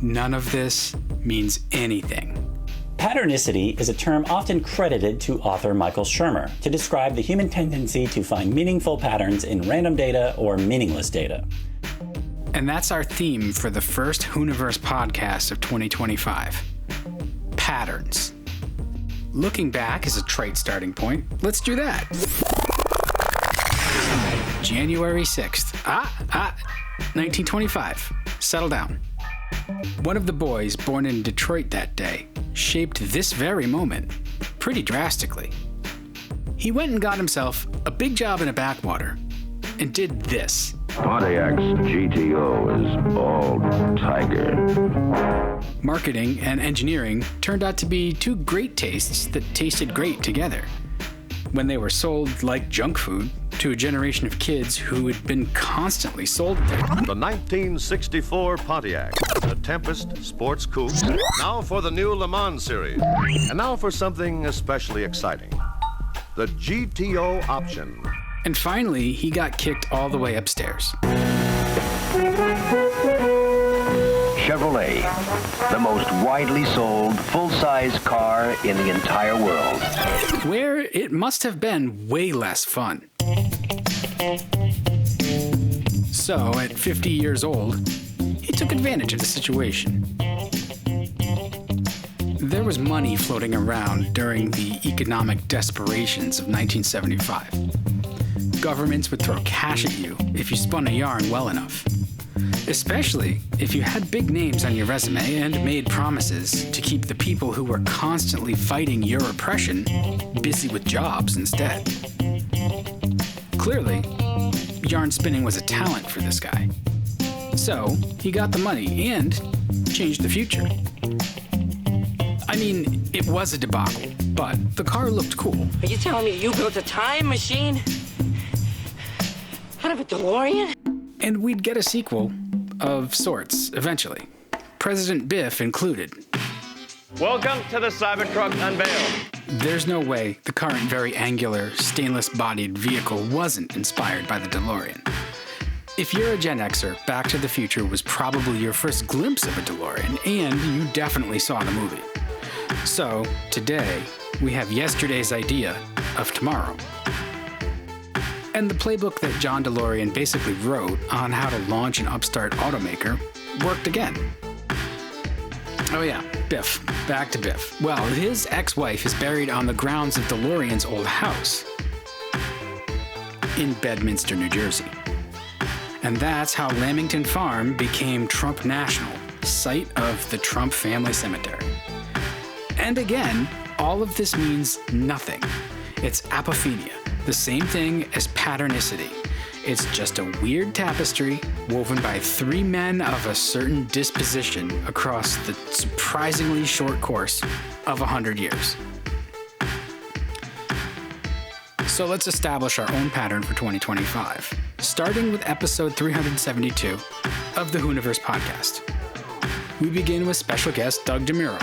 none of this means anything. Patternicity is a term often credited to author Michael Shermer to describe the human tendency to find meaningful patterns in random data or meaningless data. And that's our theme for the first Hooniverse podcast of 2025. Patterns. Looking back is a trite starting point. Let's do that. January 6th. 1925. Settle down. One of the boys born in Detroit that day shaped this very moment pretty drastically. He went and got himself a big job in a backwater and did this. Pontiac's GTO is all tiger. Marketing and engineering turned out to be two great tastes that tasted great together. When they were sold like junk food to a generation of kids who had been constantly sold there. The 1964 Pontiac, the Tempest Sports Coupe. Now for the new Le Mans series. And now for something especially exciting. The GTO option. And finally, he got kicked all the way upstairs. Chevrolet, the most widely sold full-size car in the entire world. Where it must have been way less fun. So, at 50 years old, he took advantage of the situation. There was money floating around during the economic desperations of 1975. Governments would throw cash at you if you spun a yarn well enough. Especially if you had big names on your resume and made promises to keep the people who were constantly fighting your oppression busy with jobs instead. Clearly, yarn spinning was a talent for this guy. So, he got the money and changed the future. I mean, it was a debacle, but the car looked cool. Are you telling me you built a time machine out of a DeLorean? And we'd get a sequel of sorts eventually. President Biff included. Welcome to the Cybertruck unveil. There's no way the current very angular, stainless-bodied vehicle wasn't inspired by the DeLorean. If you're a Gen Xer, Back to the Future was probably your first glimpse of a DeLorean, and you definitely saw the movie. So, today, we have yesterday's idea of tomorrow. And the playbook that John DeLorean basically wrote on how to launch an upstart automaker worked again. Oh yeah, Biff. Back to Biff. Well, his ex-wife is buried on the grounds of DeLorean's old house in Bedminster, New Jersey. And that's how Lamington Farm became Trump National, site of the Trump family cemetery. And again, all of this means nothing. It's Apophenia, the same thing as patternicity. It's just a weird tapestry woven by three men of a certain disposition across the surprisingly short course of 100 years. So let's establish our own pattern for 2025, starting with episode 372 of the Hooniverse podcast. We begin with special guest Doug DeMuro.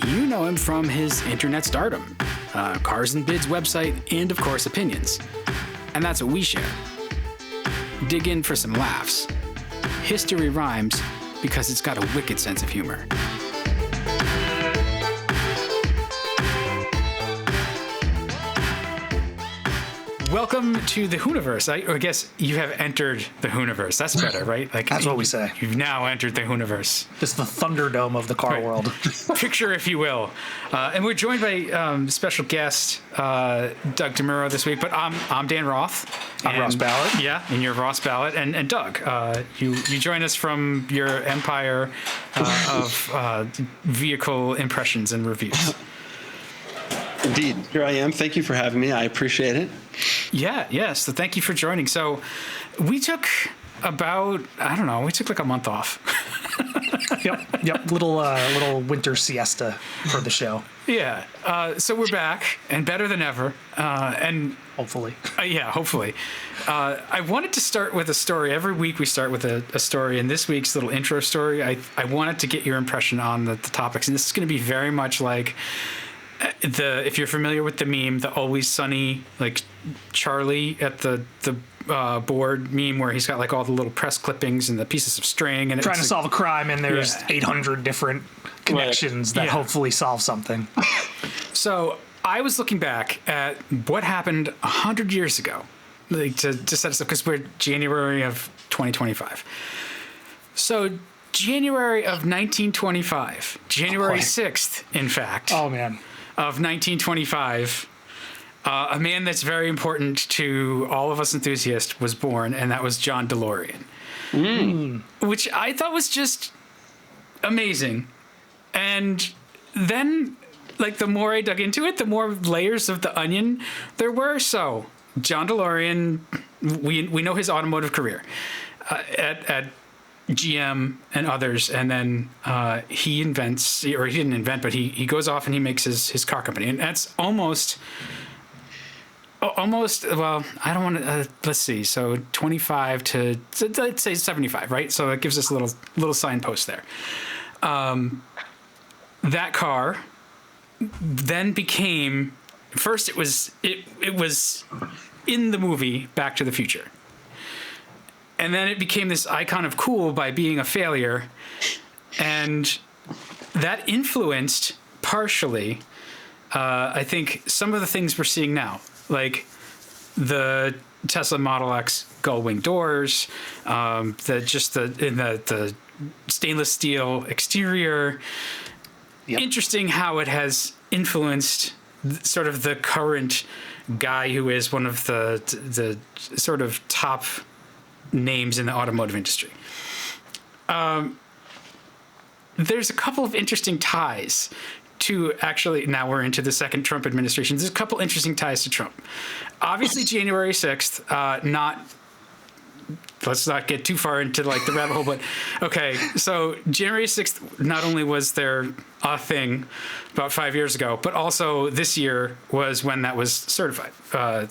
You know him from his internet stardom, Cars and Bids website, and of course opinions. And that's what we share. Dig in for some laughs. History rhymes because it's got a wicked sense of humor. Welcome to the Hooniverse. I guess you have entered the Hooniverse. That's better, right? Like that's what we say. You've now entered the Hooniverse. It's the Thunderdome of the car world. Picture, if you will. And we're joined by special guest Doug DeMuro this week. But I'm Dan Roth. I'm Ross Ballard. Yeah, and you're Ross Ballard. And Doug, you join us from your empire of vehicle impressions and reviews. Indeed. Here I am. Thank you for having me. I appreciate it. Yeah. So thank you for joining. So we took about, we took like a month off. Yep. Little winter siesta for the show. Yeah. So we're back and better than ever. And hopefully. Hopefully. I wanted to start with a story. Every week we start with a story. And this week's little intro story, I wanted to get your impression on the topics. And this is going to be very much like if you're familiar with the meme, the Always Sunny, like Charlie at the board meme where he's got like all the little press clippings and the pieces of string and trying to solve a crime, and there's 800 different connections that hopefully solve something. So I was looking back at what happened 100 years ago, like to set us up, because we're January of 2025. So January of 1925, January 6th, in fact. Oh, man. Of 1925, a man that's very important to all of us enthusiasts was born, and that was John DeLorean. Which I thought was just amazing. And then, like, the more I dug into it, the more layers of the onion there were. So John DeLorean, we know his automotive career at GM and others, and then he invents, or he didn't invent, but he goes off and he makes his car company, and that's almost well, I don't want to let's see, so 25 to let's say 75, right? So it gives us a little signpost there. That car then became, first it was in the movie Back to the Future. And then it became this icon of cool by being a failure. And that influenced partially, I think, some of the things we're seeing now, like the Tesla Model X gull-wing doors, the stainless steel exterior. Yep. Interesting how it has influenced sort of the current guy who is one of the sort of top names in the automotive industry. There's a couple of interesting ties to, actually, now we're into the second Trump administration. There's a couple interesting ties to Trump. Obviously, January 6th, let's not get too far into like the rabbit hole, but okay. So January 6th, not only was there a thing about 5 years ago, but also this year was when that was certified.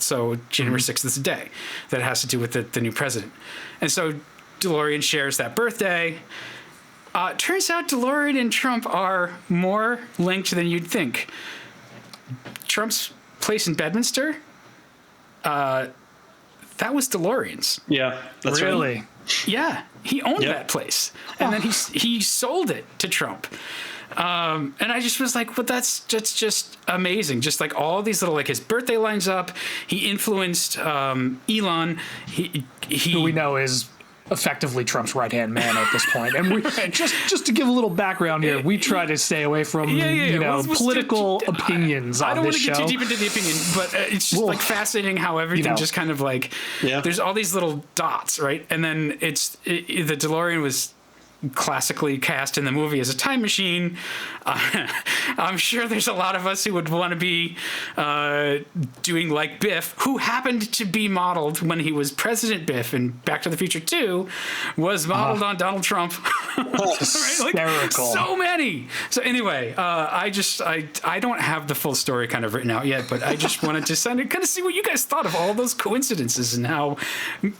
So January 6th is a day that has to do with the new president. And so DeLorean shares that birthday. Turns out DeLorean and Trump are more linked than you'd think. Trump's place in Bedminster, that was DeLorean's. Yeah, that's really? Right. Yeah, he owned that place, and then he sold it to Trump. And I just was like, well, that's just amazing. Just like all these little, like his birthday lines up. He influenced Elon. Who we know is effectively Trump's right-hand man at this point. And we just to give a little background here, we try to stay away from political opinions on this show. I don't want to get too deep into the opinion, but it's just like fascinating how everything just kind of like there's all these little dots, right? And then the DeLorean was classically cast in the movie as a time machine. I'm sure there's a lot of us who would want to be doing like Biff, who happened to be modeled when he was President Biff in Back to the Future 2, was modeled on Donald Trump. Hysterical. Like, so many. So anyway, I don't have the full story kind of written out yet, but I just wanted to kind of see what you guys thought of all those coincidences and how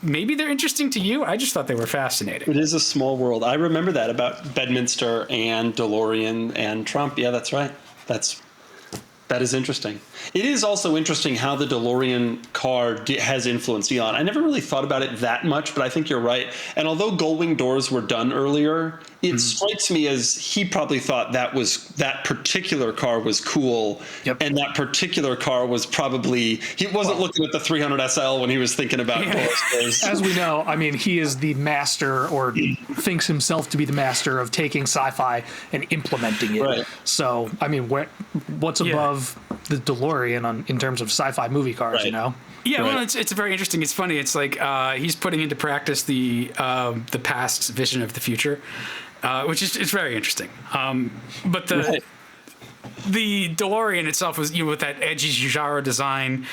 maybe they're interesting to you. I just thought they were fascinating. It is a small world. I remember that about Bedminster and DeLorean and Trump. Yeah, that's right. That is interesting. It is also interesting how the DeLorean car has influenced Elon. I never really thought about it that much, but I think you're right. And although gull-wing doors were done earlier, it strikes me as he probably thought that particular car was cool. Yep. And that particular car was probably, he wasn't looking at the 300 SL when he was thinking about doors. As we know, I mean, he is the master, or thinks himself to be the master, of taking sci-fi and implementing it. Right. So, I mean, what's above the DeLorean in terms of sci-fi movie cars, you know? Yeah, well, it's very interesting. It's funny. It's like he's putting into practice the past's vision of the future, which is it's very interesting. But the DeLorean itself was, with that edgy Giugiaro design,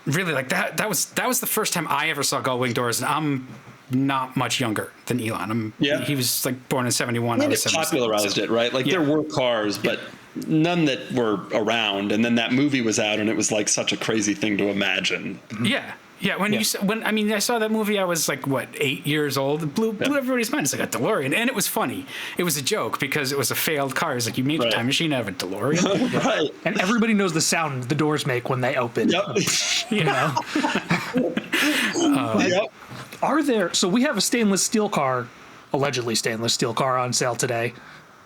really like that was the first time I ever saw gull-wing doors, and I'm not much younger than Elon. He was like born in 71. And it popularized it, right? Like there were cars, but none that were around. And then that movie was out, and it was like such a crazy thing to imagine. Yeah. Yeah, I saw that movie, I was like, 8 years old. It blew everybody's mind. It's like a DeLorean, and it was funny. It was a joke because it was a failed car. It's like, you made a time machine out of a DeLorean, Right? And everybody knows the sound the doors make when they open. Yep. You know. Are there? So we have a stainless steel car, allegedly stainless steel car, on sale today.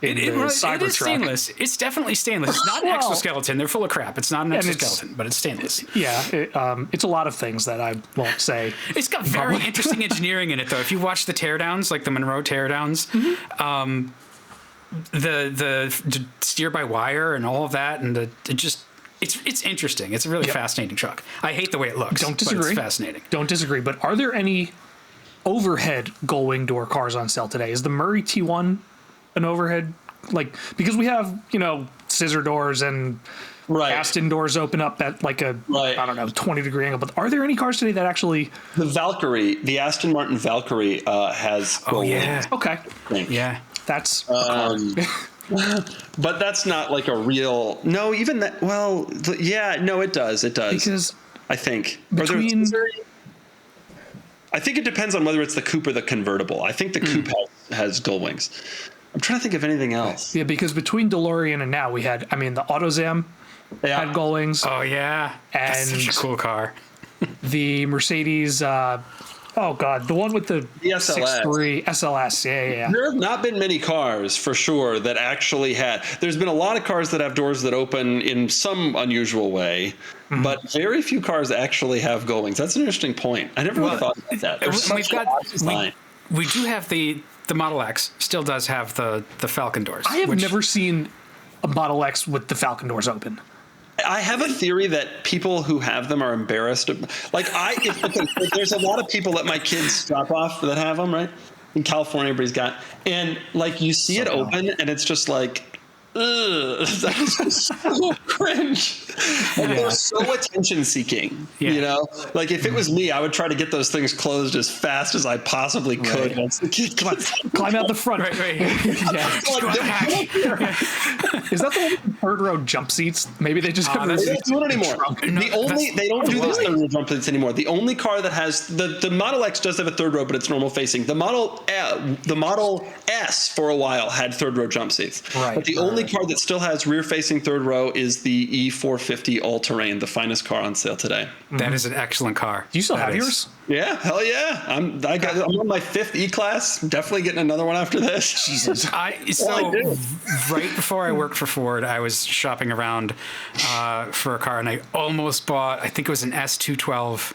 It is stainless. It's definitely stainless. It's not an exoskeleton. They're full of crap. It's not an exoskeleton, but it's stainless. Yeah, it's a lot of things that I won't say. It's got very interesting engineering in it, though. If you watch the teardowns, like the Monroe teardowns, the steer by wire and all of that, and it's interesting. It's a really fascinating truck. I hate the way it looks. Don't disagree. But it's fascinating. Don't disagree. But are there any overhead gull-wing door cars on sale today? Is the Murray T1 an overhead, because we have scissor doors and Aston doors open up at like a I don't know 20-degree angle, but are there any cars today that actually the Aston Martin Valkyrie has okay that's but that's not like a real it does because I think I think it depends on whether it's the coupe or the convertible. I think the coupe has gull wings. I'm trying to think of anything else. Yeah, because between DeLorean and now we had, the AutoZam had gull wings. Oh, yeah. And that's such a cool car. The Mercedes, the one with the SLS. 6.3 SLS. Yeah. There have not been many cars, for sure, that actually had. There's been a lot of cars that have doors that open in some unusual way, but very few cars actually have gull wings. That's an interesting point. I never really thought about that. We do have the Model X still does have the Falcon doors. I have never seen a Model X with the Falcon doors open. I have a theory that people who have them are embarrassed. There's a lot of people that my kids drop off that have them, right? In California, everybody's got, and you see it open, and it's just like, ugh, that's so cringe. And they're so attention seeking. If it was me, I would try to get those things closed as fast as I possibly could. Once the kid climb out the front. Right. Is that the one with the third row jump seats? Maybe they just have. They don't do it anymore. They don't do these third row jump seats anymore. The only car that has the Model X does have a third row, but it's normal facing. The Model S for a while had third row jump seats. Right. But the only car that still has rear facing third row is the E450 all-terrain, the finest car on sale today. That is an excellent car. Do you still have yours? Yeah, hell yeah. I'm on my 5th E-Class. Definitely getting another one after this. Jesus. Right before I worked for Ford, I was shopping around for a car, and I almost bought, I think it was an S212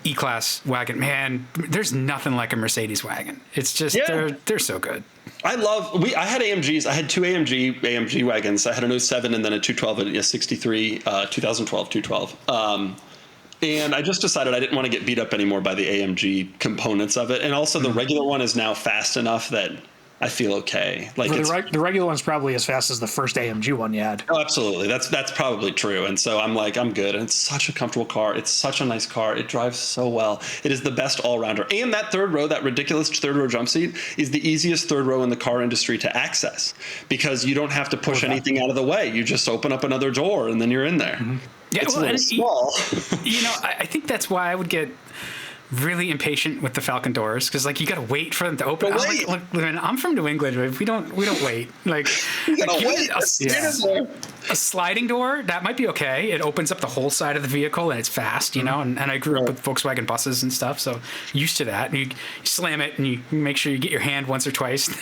E-Class wagon. Man, there's nothing like a Mercedes wagon. It's just, they're so good. I had AMGs. I had two AMG wagons. I had an 07 and then a 212, a 63, 2012 212. And I just decided I didn't want to get beat up anymore by the AMG components of it. And also the regular one is now fast enough that I feel okay. The regular one's probably as fast as the first AMG one you had. Oh, absolutely. That's probably true. And so I'm good. And it's such a comfortable car. It's such a nice car. It drives so well. It is the best all-rounder. And that third row, that ridiculous third row jump seat, is the easiest third row in the car industry to access because you don't have to push anything out of the way. You just open up another door and then you're in there. Mm-hmm. Yeah, it's a little small. I think that's why I would get really impatient with the Falcon doors because you got to wait for them to open. I'm from New England. We don't wait. A sliding door that might be okay. It opens up the whole side of the vehicle and it's fast, and I grew up with Volkswagen buses and stuff, so used to that. And you slam it and you make sure you get your hand once or twice.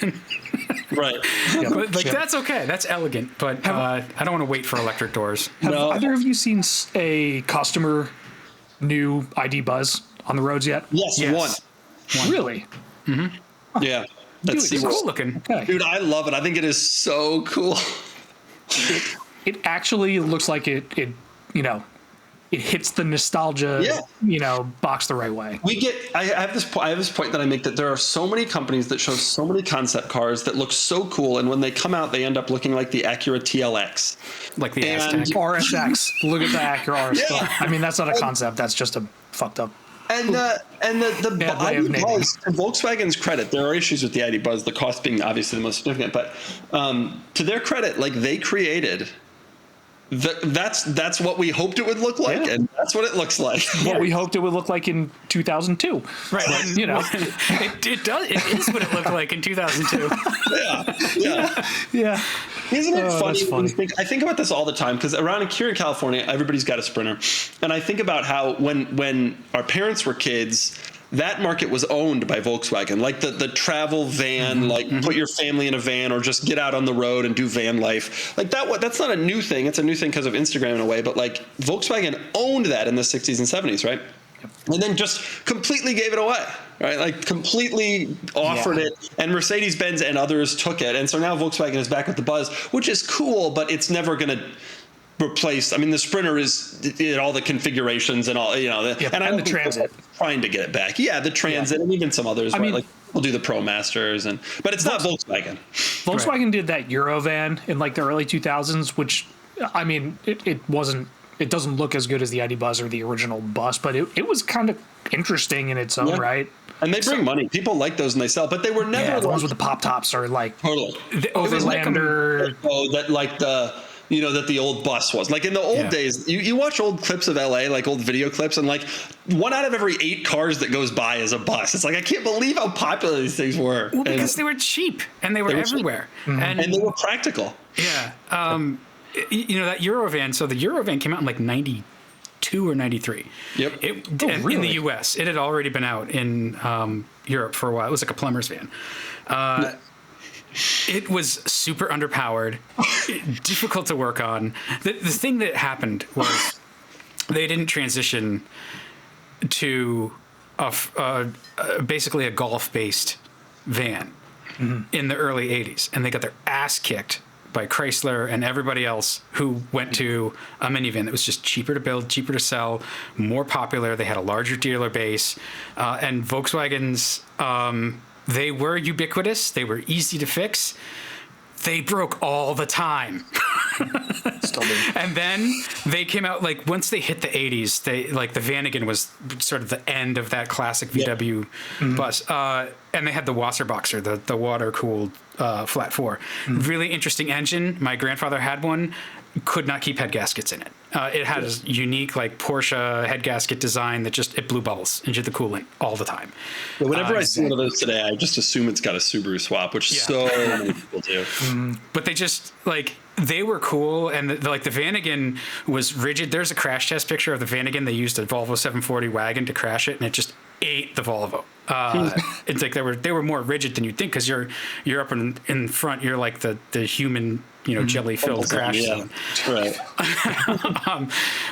Right. But that's okay. That's elegant. But I don't want to wait for electric doors. Have either of you seen a customer new ID Buzz on the roads yet? Yes. One. Really? Mm-hmm. Yeah. It's cool looking. Okay. Dude, I love it. I think it is so cool. It actually looks like it hits the nostalgia, box the right way. I have this point that I make that there are so many companies that show so many concept cars that look so cool, and when they come out, they end up looking like the Acura TLX, like the Aztec. RSX. Look at the Acura RSX. Yeah. I mean, that's not a concept. That's just a fucked up. And the ID Buzz, to Volkswagen's credit, there are issues with the ID Buzz, the cost being obviously the most significant, but to their credit, they created that's what we hoped it would look like, and that's what it looks like. What we hoped it would look like in 2002. Right. You know, it does. It is what it looked like in 2002. Yeah. Isn't it funny? Funny. I think about this all the time because here in California, everybody's got a Sprinter, and I think about how when our parents were kids, that market was owned by Volkswagen, like the travel van, put your family in a van or just get out on the road and do van life. Like that's not a new thing. It's a new thing because of Instagram in a way, but like Volkswagen owned that in the 60s and 70s, right? And then just completely gave it away, right? Like completely offered it, and Mercedes-Benz and others took it. And so now Volkswagen is back with the Buzz, which is cool, but it's never going to replace. I mean, the Sprinter is all the configurations and all, and the Transit trying to get it back. Yeah, the Transit and even some others. I mean, like we'll do the Pro Masters, but it's not Volkswagen. Volkswagen did that Eurovan in like the early 2000s, which I mean, it wasn't. It doesn't look as good as the ID Buzz or the original bus, but it was kind of interesting in its own right. And they bring money. People like those and they sell, but they were never the ones with the pop tops are like totally the Overlander. That the old bus was like in the old days. You watch old clips of LA, like old video clips, and like 1 out of every 8 cars that goes by is a bus. It's like I can't believe how popular these things were. Well, because they were cheap and they were everywhere, and they were practical. Yeah. That Eurovan. So the Eurovan came out in like 92 or 93. Yep. Really? In the U.S. It had already been out in Europe for a while. It was like a plumber's van. It was super underpowered, difficult to work on. The thing that happened was they didn't transition to basically a golf-based van in the early 80s, and they got their ass kicked by Chrysler and everybody else who went to a minivan that was just cheaper to build, cheaper to sell, more popular. They had a larger dealer base, and Volkswagens. They were ubiquitous. They were easy to fix. They broke all the time. Still do. And then they came out, like, once they hit the 80s, the Vanagon was sort of the end of that classic VW bus. And they had the Wasserboxer, the water-cooled flat 4. Really interesting engine. My grandfather had one. Could not keep head gaskets in it. It had a unique, like, Porsche head gasket design that it blew bubbles into the coolant all the time. Yeah, whenever I see one of those today, I just assume it's got a Subaru swap, which so many people do. But they just, like, they were cool, and the Vanagon was rigid. There's a crash test picture of the Vanagon. They used a Volvo 740 wagon to crash it, and it just ate the Volvo. It's like they were more rigid than you'd think, because you're up in front. You're like the human, jelly-filled crash zone. Right.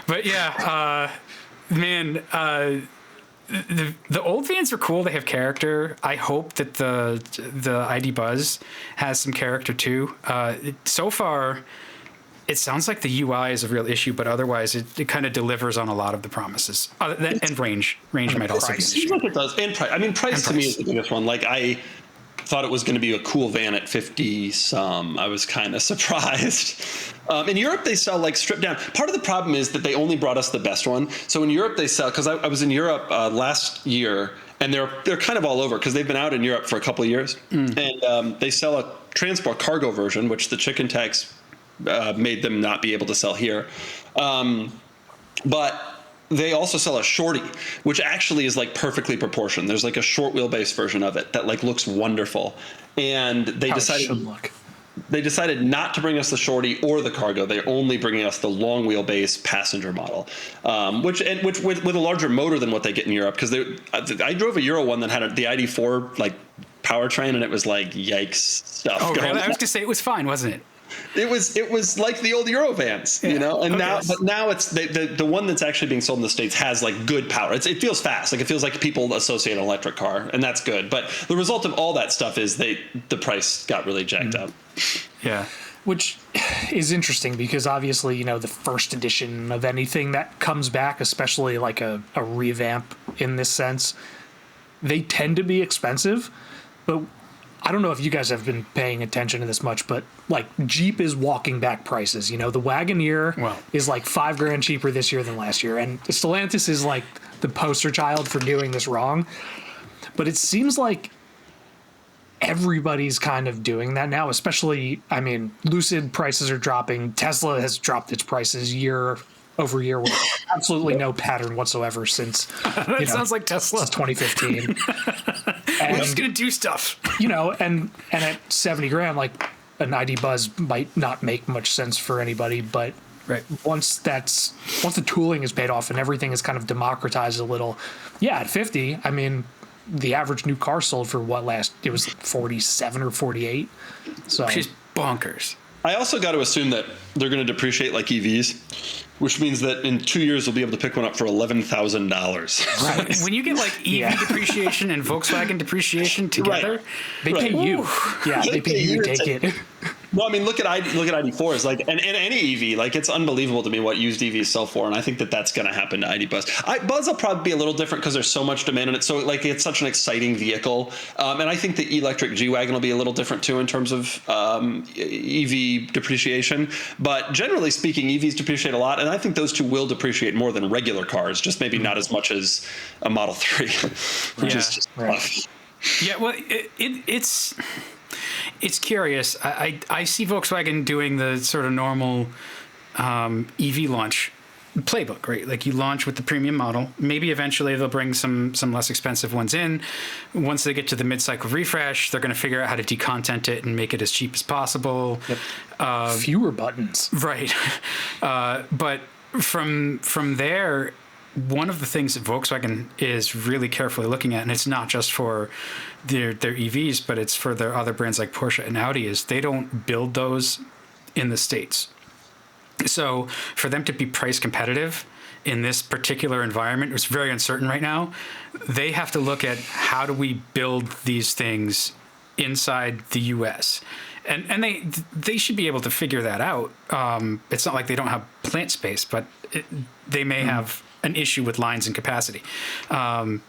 But yeah, man. The old vans are cool. They have character. I hope that the ID Buzz has some character too. So far, it sounds like the UI is a real issue, but otherwise it kind of delivers on a lot of the promises. And range might also be an issue. Seems like it does. And price. I mean, price to me is the biggest one. Like, I thought it was going to be a cool van at 50 some. I was kind of surprised. In Europe, they sell like stripped down. Part of the problem is that they only brought us the best one. So in Europe, they sell, because I was in Europe last year, and they're kind of all over because they've been out in Europe for a couple of years. And they sell a transport cargo version, which the chicken tax made them not be able to sell here. But they also sell a shorty, which actually is like perfectly proportioned. There's like a short wheelbase version of it that like looks wonderful. And they decided not to bring us the shorty or the cargo. They're only bringing us the long wheelbase passenger model, which with a larger motor than what they get in Europe. Because I drove a Euro one that had the ID4 like powertrain, and it was like yikes stuff. Oh, really? I was gonna say it was fine, wasn't it? It was like the old Eurovans, and now it's the one that's actually being sold in the States has like good power. It feels fast, like it feels like people associate an electric car, and that's good. But the result of all that stuff is the price got really jacked up. Yeah. Which is interesting because obviously, the first edition of anything that comes back, especially like a revamp in this sense, they tend to be expensive, but I don't know if you guys have been paying attention to this much, but like Jeep is walking back prices. The Wagoneer is like $5,000 cheaper this year than last year. And Stellantis is like the poster child for doing this wrong. But it seems like everybody's kind of doing that now, especially, I mean, Lucid prices are dropping. Tesla has dropped its prices year over year with absolutely no pattern whatsoever since that sounds like Tesla. Since 2015. We're just gonna do stuff. And at 70 grand, like an ID Buzz might not make much sense for anybody, but right. Once the tooling is paid off and everything is kind of democratized a little, at 50, I mean, the average new car sold for it was 47 or 48. So which is bonkers. I also got to assume that they're going to depreciate like EVs, which means that in 2 years we'll be able to pick one up for $11,000. Right. When you get like EV depreciation and Volkswagen depreciation together, they pay you. Yeah, they pay you to take it. Well, I mean, look at ID4s, like, and any EV, like, it's unbelievable to me what used EVs sell for, and I think that that's going to happen to ID Buzz. Buzz will probably be a little different because there's so much demand on it. So, like, it's such an exciting vehicle, and I think the electric G-Wagon will be a little different too in terms of EV depreciation. But generally speaking, EVs depreciate a lot, and I think those two will depreciate more than regular cars, just maybe not as much as a Model 3, which is just tough. Yeah, well, it's curious. I see Volkswagen doing the sort of normal EV launch playbook, right? Like you launch with the premium model. Maybe eventually they'll bring some less expensive ones in. Once they get to the mid-cycle refresh, they're going to figure out how to decontent it and make it as cheap as possible. Yep. Fewer buttons. Right. But from there, one of the things that Volkswagen is really carefully looking at, and it's not just for their EVs, but it's for their other brands like Porsche and Audi, is they don't build those in the States. So for them to be price competitive in this particular environment, it's very uncertain right now. They have to look at how do we build these things inside the U.S. And they should be able to figure that out. It's not like they don't have plant space, but they may have an issue with lines and capacity and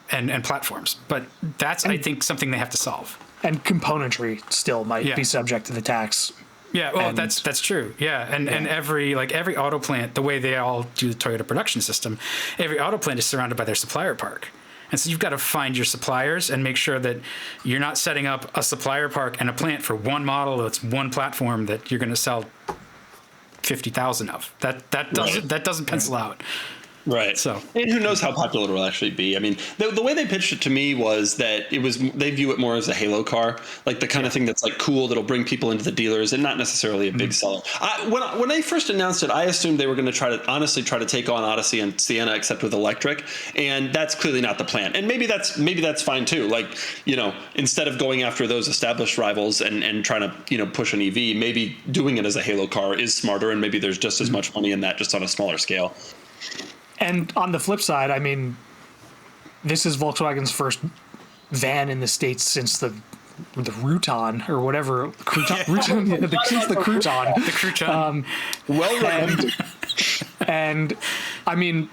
platforms. But that's, I think, something they have to solve. And componentry still might be subject to the tax. Yeah, well, that's true. Yeah, and every auto plant, the way they all do the Toyota production system, every auto plant is surrounded by their supplier park. And so you've got to find your suppliers and make sure that you're not setting up a supplier park and a plant for one model that's one platform that you're going to sell 50,000 of. That doesn't pencil out. Right. So, and who knows how popular it will actually be. I mean, the way they pitched it to me was that they view it more as a halo car, like the kind of thing that's like cool, that'll bring people into the dealers and not necessarily a big seller. When they first announced it, I assumed they were going to try to take on Odyssey and Sienna, except with electric. And that's clearly not the plan. And maybe that's fine too. Like, instead of going after those established rivals and trying to, push an EV, maybe doing it as a halo car is smarter. And maybe there's just as much money in that, just on a smaller scale. And on the flip side, I mean, this is Volkswagen's first van in the States since the Rutan or whatever. Crouton, the Crouton. The Crouton. And I mean,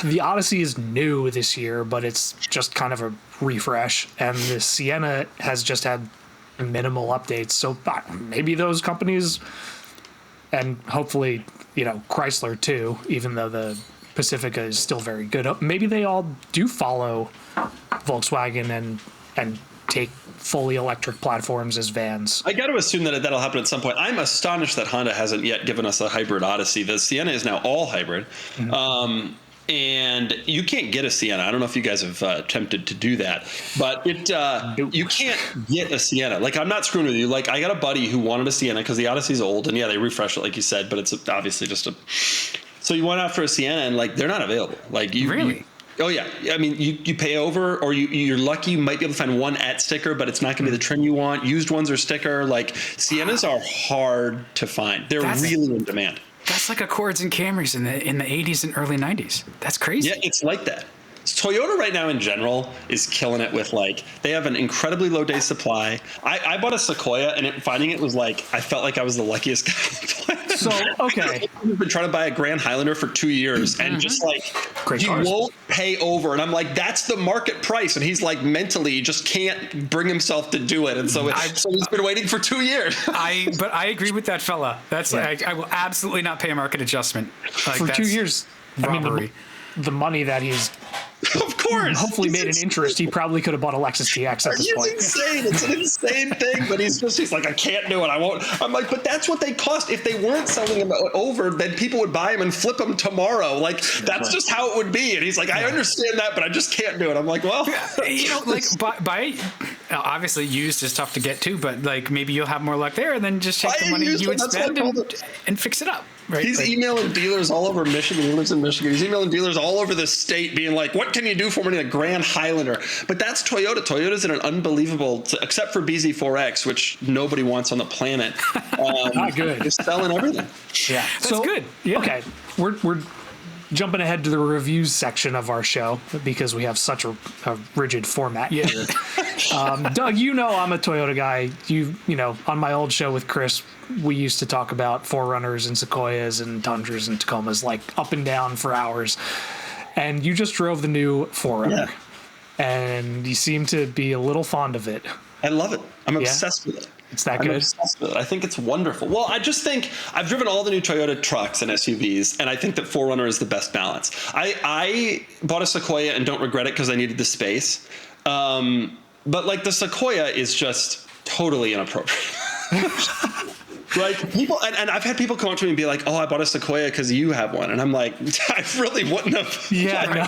the Odyssey is new this year, but it's just kind of a refresh. And the Sienna has just had minimal updates. So maybe those companies, and hopefully, Chrysler too, even though the Pacifica is still very good, maybe they all do follow Volkswagen and take fully electric platforms as vans. I got to assume that that'll happen at some point. I'm astonished that Honda hasn't yet given us a hybrid Odyssey. The Sienna is now all hybrid. Mm-hmm. And you can't get a Sienna. I don't know if you guys have attempted to do that, but you can't get a Sienna. Like, I'm not screwing with you. Like, I got a buddy who wanted a Sienna because the Odyssey's old, and they refresh it like you said, but it's obviously just a. So you went after a Sienna, and like they're not available. Like you really. Oh yeah, I mean you pay over, or you're lucky you might be able to find one at sticker, but it's not going to be the trim you want. Used ones are sticker. Like Siennas are hard to find. They're really in demand. That's like Accords and Camrys in the 80s and early 90s. That's crazy. Yeah, it's like that. Toyota right now in general is killing it with they have an incredibly low day supply. I bought a Sequoia, and finding it was I felt like I was the luckiest guy on the planet. So, okay. I've been trying to buy a Grand Highlander for 2 years, and just he won't pay over. And I'm like, that's the market price. And he's mentally, he just can't bring himself to do it. And so he's been waiting for 2 years. But I agree with that fella. That's I will absolutely not pay a market adjustment. For 2 years. Robbery. I mean, the money that he's Of course. Hopefully made an interest. He probably could have bought a Lexus GX at this point. It's insane. It's an insane thing, but he's like, I can't do it. I won't. I'm like, but that's what they cost. If they weren't selling them over, then people would buy them and flip them tomorrow. Like, that's just how it would be. And he's like, I understand that, but I just can't do it. I'm like, well. Like, buy obviously used is tough to get to, but like maybe you'll have more luck there and then just take the money you would spend and fix it up. Right? He's emailing dealers all over Michigan. He lives in Michigan. He's emailing dealers all over the state being like, what can you do for me in a Grand Highlander? But that's Toyota. Toyota's in an unbelievable, except for BZ4X, which nobody wants on the planet. Not good. They're selling everything. Yeah. That's good. Yeah. Okay. We're jumping ahead to the reviews section of our show because we have such a rigid format here. Doug, I'm a Toyota guy. You know, on my old show with Chris, we used to talk about 4Runners and Sequoias and Tundras and Tacomas like up and down for hours. And you just drove the new 4Runner. Yeah. And you seem to be a little fond of it. I love it. I'm obsessed with it. It's that good? I'm obsessed with it. I think it's wonderful. Well, I just think I've driven all the new Toyota trucks and SUVs, and I think that 4Runner is the best balance. I bought a Sequoia and don't regret it because I needed the space. But like the Sequoia is just totally inappropriate. Like people, and I've had people come up to me and be like, "Oh, I bought a Sequoia because you have one," and I'm like, "I really wouldn't have." Yeah, no.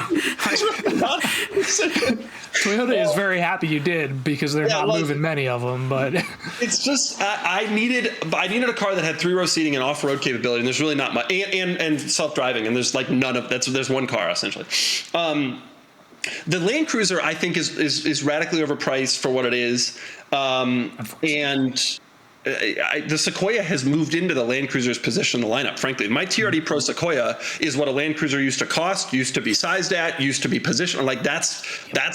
Toyota is very happy you did because they're not moving many of them. But it's just I needed a car that had 3-row seating and off-road capability, and there's really not much, and self-driving, and there's like none of that. So there's one car essentially. The Land Cruiser I think is radically overpriced for what it is, and. The Sequoia has moved into the Land Cruiser's position in the lineup, frankly. My TRD Pro Sequoia is what a Land Cruiser used to cost, used to be sized at, used to be positioned. Like that's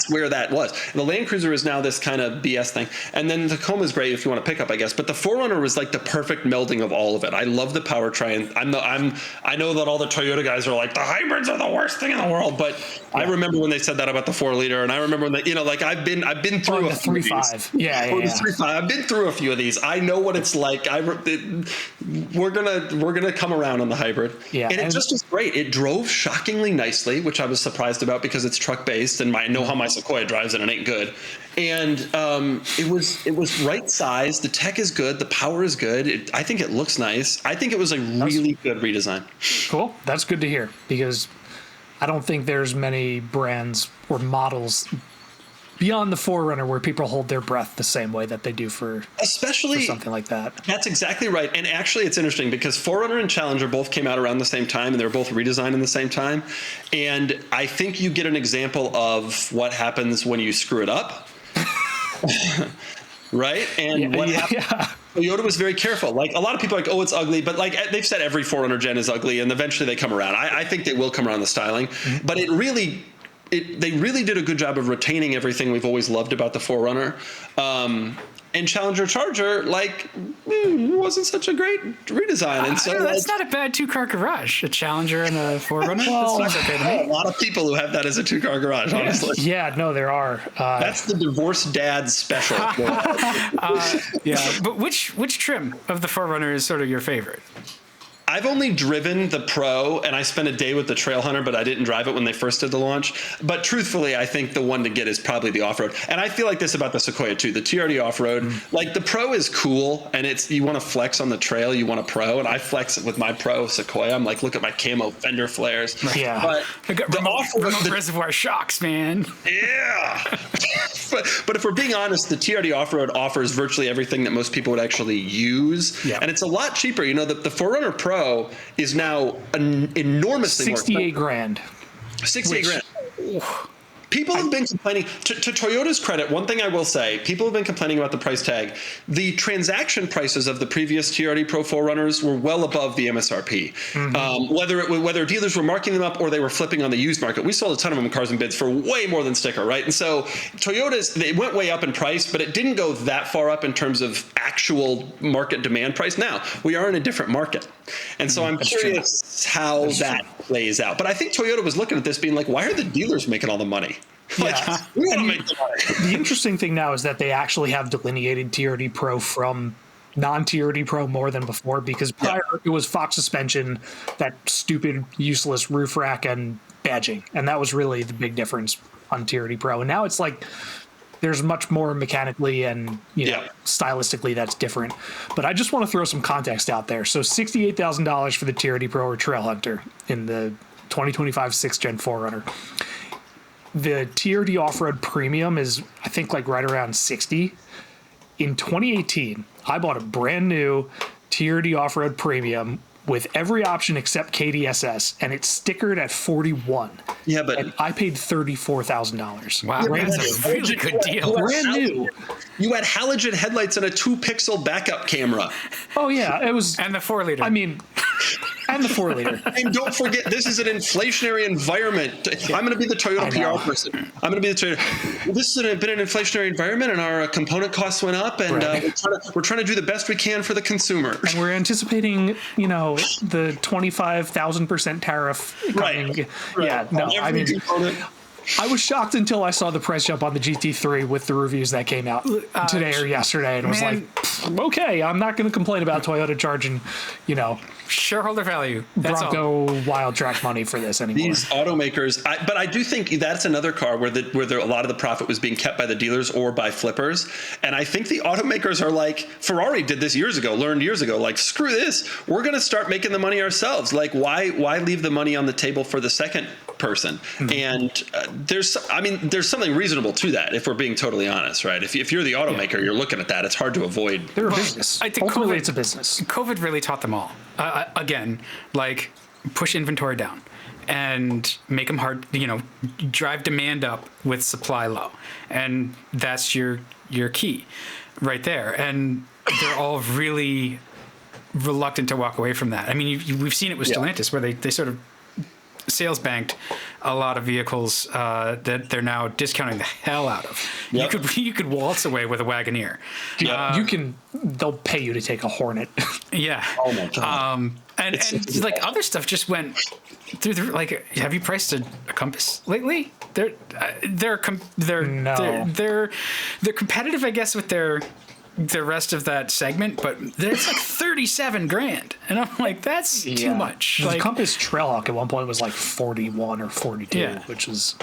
where that was. The Land Cruiser is now this kind of BS thing. And then the Tacoma is great if you want to pick up, I guess. But the 4Runner was like the perfect melding of all of it. I love the powertrain. I know that all the Toyota guys are like, the hybrids are the worst thing in the world. But I remember when they said that about the 4-liter. And I remember when they, like I've been through a few of these. 3.5. Yeah. 3.5. I've been through a few of these. I know what it's like. We're gonna come around on the hybrid, and it just is great. It drove shockingly nicely, which I was surprised about because it's truck based, and I know how my Sequoia drives, and it ain't good. And it was right size. The tech is good. The power is good. I think it looks nice. I think it was a really good redesign. Cool. That's good to hear because I don't think there's many brands or models beyond the 4Runner where people hold their breath the same way that they do for something like that. That's exactly right. And actually it's interesting because 4Runner and Challenger both came out around the same time and they were both redesigned in the same time. And I think you get an example of what happens when you screw it up. Right? And what happened? Toyota was very careful. Like a lot of people are like, oh, it's ugly, but like they've said every 4Runner gen is ugly and eventually they come around. I think they will come around the styling, but they really did a good job of retaining everything we've always loved about the 4Runner. And Challenger Charger, wasn't such a great redesign. And so that's not a bad 2-car garage. A Challenger and a 4Runner. That's okay to me. A lot of people who have that as a 2-car garage, honestly. Yeah, no, there are. That's the divorced dad special. But which trim of the 4Runner is sort of your favorite? I've only driven the Pro, and I spent a day with the Trailhunter, but I didn't drive it when they first did the launch. But truthfully, I think the one to get is probably the off-road. And I feel like this about the Sequoia too. The TRD off-road, like the Pro is cool, and you want to flex on the trail, you want a Pro, and I flex it with my Pro Sequoia. I'm like, look at my camo fender flares. Yeah, but I got remote reservoir shocks, man. Yeah. But if we're being honest, the TRD off-road offers virtually everything that most people would actually use, and it's a lot cheaper. You know, the 4Runner Pro is now enormously more expensive. $68,000. $68,000. People have been complaining, to Toyota's credit, one thing I will say, people have been complaining about the price tag. The transaction prices of the previous TRD Pro 4Runners were well above the MSRP. Whether dealers were marking them up or they were flipping on the used market. We sold a ton of them in Cars and Bids for way more than sticker, right? And so they went way up in price, but it didn't go that far up in terms of actual market demand price. Now, we are in a different market. And so I'm curious how that plays out. But I think Toyota was looking at this being like, why are the dealers making all the money? We want to make the money. The interesting thing now is that they actually have delineated TRD Pro from non-TRD Pro more than before because prior it was Fox suspension, that stupid, useless roof rack and badging, and that was really the big difference on TRD Pro. And now it's like there's much more mechanically and stylistically that's different. But I just want to throw some context out there. So $68,000 for the TRD Pro or Trail Hunter in the 2025 6th Gen 4Runner. The TRD Off-Road Premium is, I think, like right around 60. In 2018, I bought a brand new TRD Off-Road Premium with every option except KDSS, and it's stickered at 41. Yeah, but and I paid $34,000. Wow, that's a really good deal. Brand new. You had halogen headlights and a 2-pixel backup camera. Oh yeah, it was, and the 4-liter. I mean, and the 4-liter. And don't forget, this is an inflationary environment. I'm going to be the Toyota PR person. I'm going to be the Toyota. This has been an inflationary environment, and our component costs went up, and we're trying to do the best we can for the consumer. And we're anticipating, the 25,000% tariff coming. Right. Yeah, no, I mean, I was shocked until I saw the price jump on the GT3 with the reviews that came out today or yesterday, and was like, okay, I'm not going to complain about Toyota charging, shareholder value. That's Bronco Wild Track money for this anymore. These automakers, but I do think that's another car where a lot of the profit was being kept by the dealers or by flippers. And I think the automakers are like, Ferrari did this learned years ago, like, screw this, we're going to start making the money ourselves. Like, why leave the money on the table for the second person? Mm-hmm. And there's something reasonable to that, if we're being totally honest, right? If you're the automaker, you're looking at that, it's hard to avoid. They're a business. I think ultimately it's a business. COVID really taught them all. Again, like, push inventory down and make them hard, drive demand up with supply low. And that's your key right there. And they're all really reluctant to walk away from that. I mean, we've seen it with Stellantis, where they sort of sales banked a lot of vehicles that they're now discounting the hell out of. Yep. You could waltz away with a Wagoneer. They'll pay you to take a Hornet. Yeah. Oh my God. And like other stuff just went through the, like, have you priced a Compass lately? They're competitive, I guess, with the rest of that segment, but it's like $37,000, and I'm like, that's too much. The like, Compass Trailhawk at one point was like 41 or 42, which is.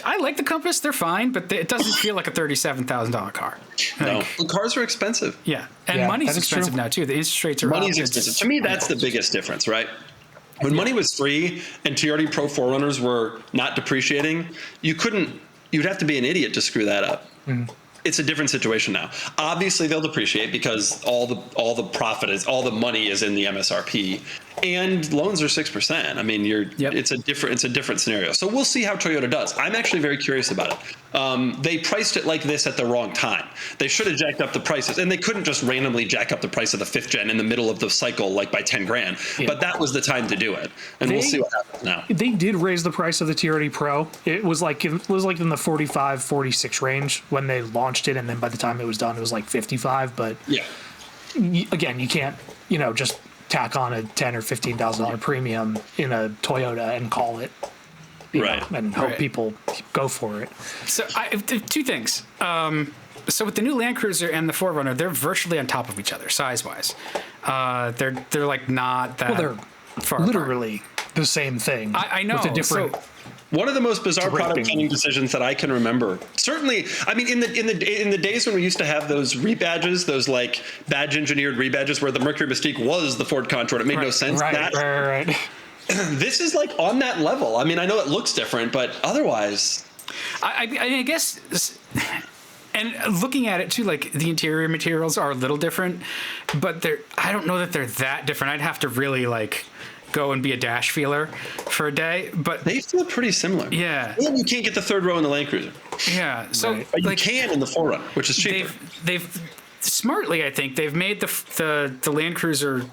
I like the Compass; they're fine, but it doesn't feel like a $37,000 car. No, the cars are expensive. Yeah, and money's expensive now too. The interest rates are money's expensive. To me, that's the biggest difference, right? When money was free and TRD Pro 4Runners were not depreciating, you'd have to be an idiot to screw that up. Mm. It's a different situation now. Obviously, they'll depreciate because all the profit is, all the money is in the MSRP, and loans are 6%. I mean, it's a different scenario. So we'll see how Toyota does. I'm actually very curious about it. They priced it like this at the wrong time. They should have jacked up the prices, and they couldn't just randomly jack up the price of the 5th gen in the middle of the cycle, like by $10,000. Yeah. But that was the time to do it, and we'll see what happens now. They did raise the price of the TRD Pro. It was like in the 45, 46 range when they launched it, and then by the time it was done, it was like 55. But again, you can't just tack on a $10,000 or $15,000 premium in a Toyota and call it, and hope people go for it. So two things. So with the new Land Cruiser and the 4Runner, they're virtually on top of each other size-wise. They're like not that. Well, they're far literally the same thing. I know. With a different. One of the most bizarre product planning decisions that I can remember. Certainly, I mean, in the days when we used to have those rebadges, those like badge engineered rebadges, where the Mercury Mystique was the Ford Contour, it made no sense. Right. This is like on that level. I mean, I know it looks different, but otherwise, I guess. And looking at it too, like the interior materials are a little different, but I don't know that they're that different. I'd have to really like go and be a dash feeler for a day, but they feel pretty similar. Yeah, and you can't get the third row in the Land Cruiser. Yeah, so but you can in the 4Runner, which is cheaper. They've smartly, I think, they've made the Land Cruiser.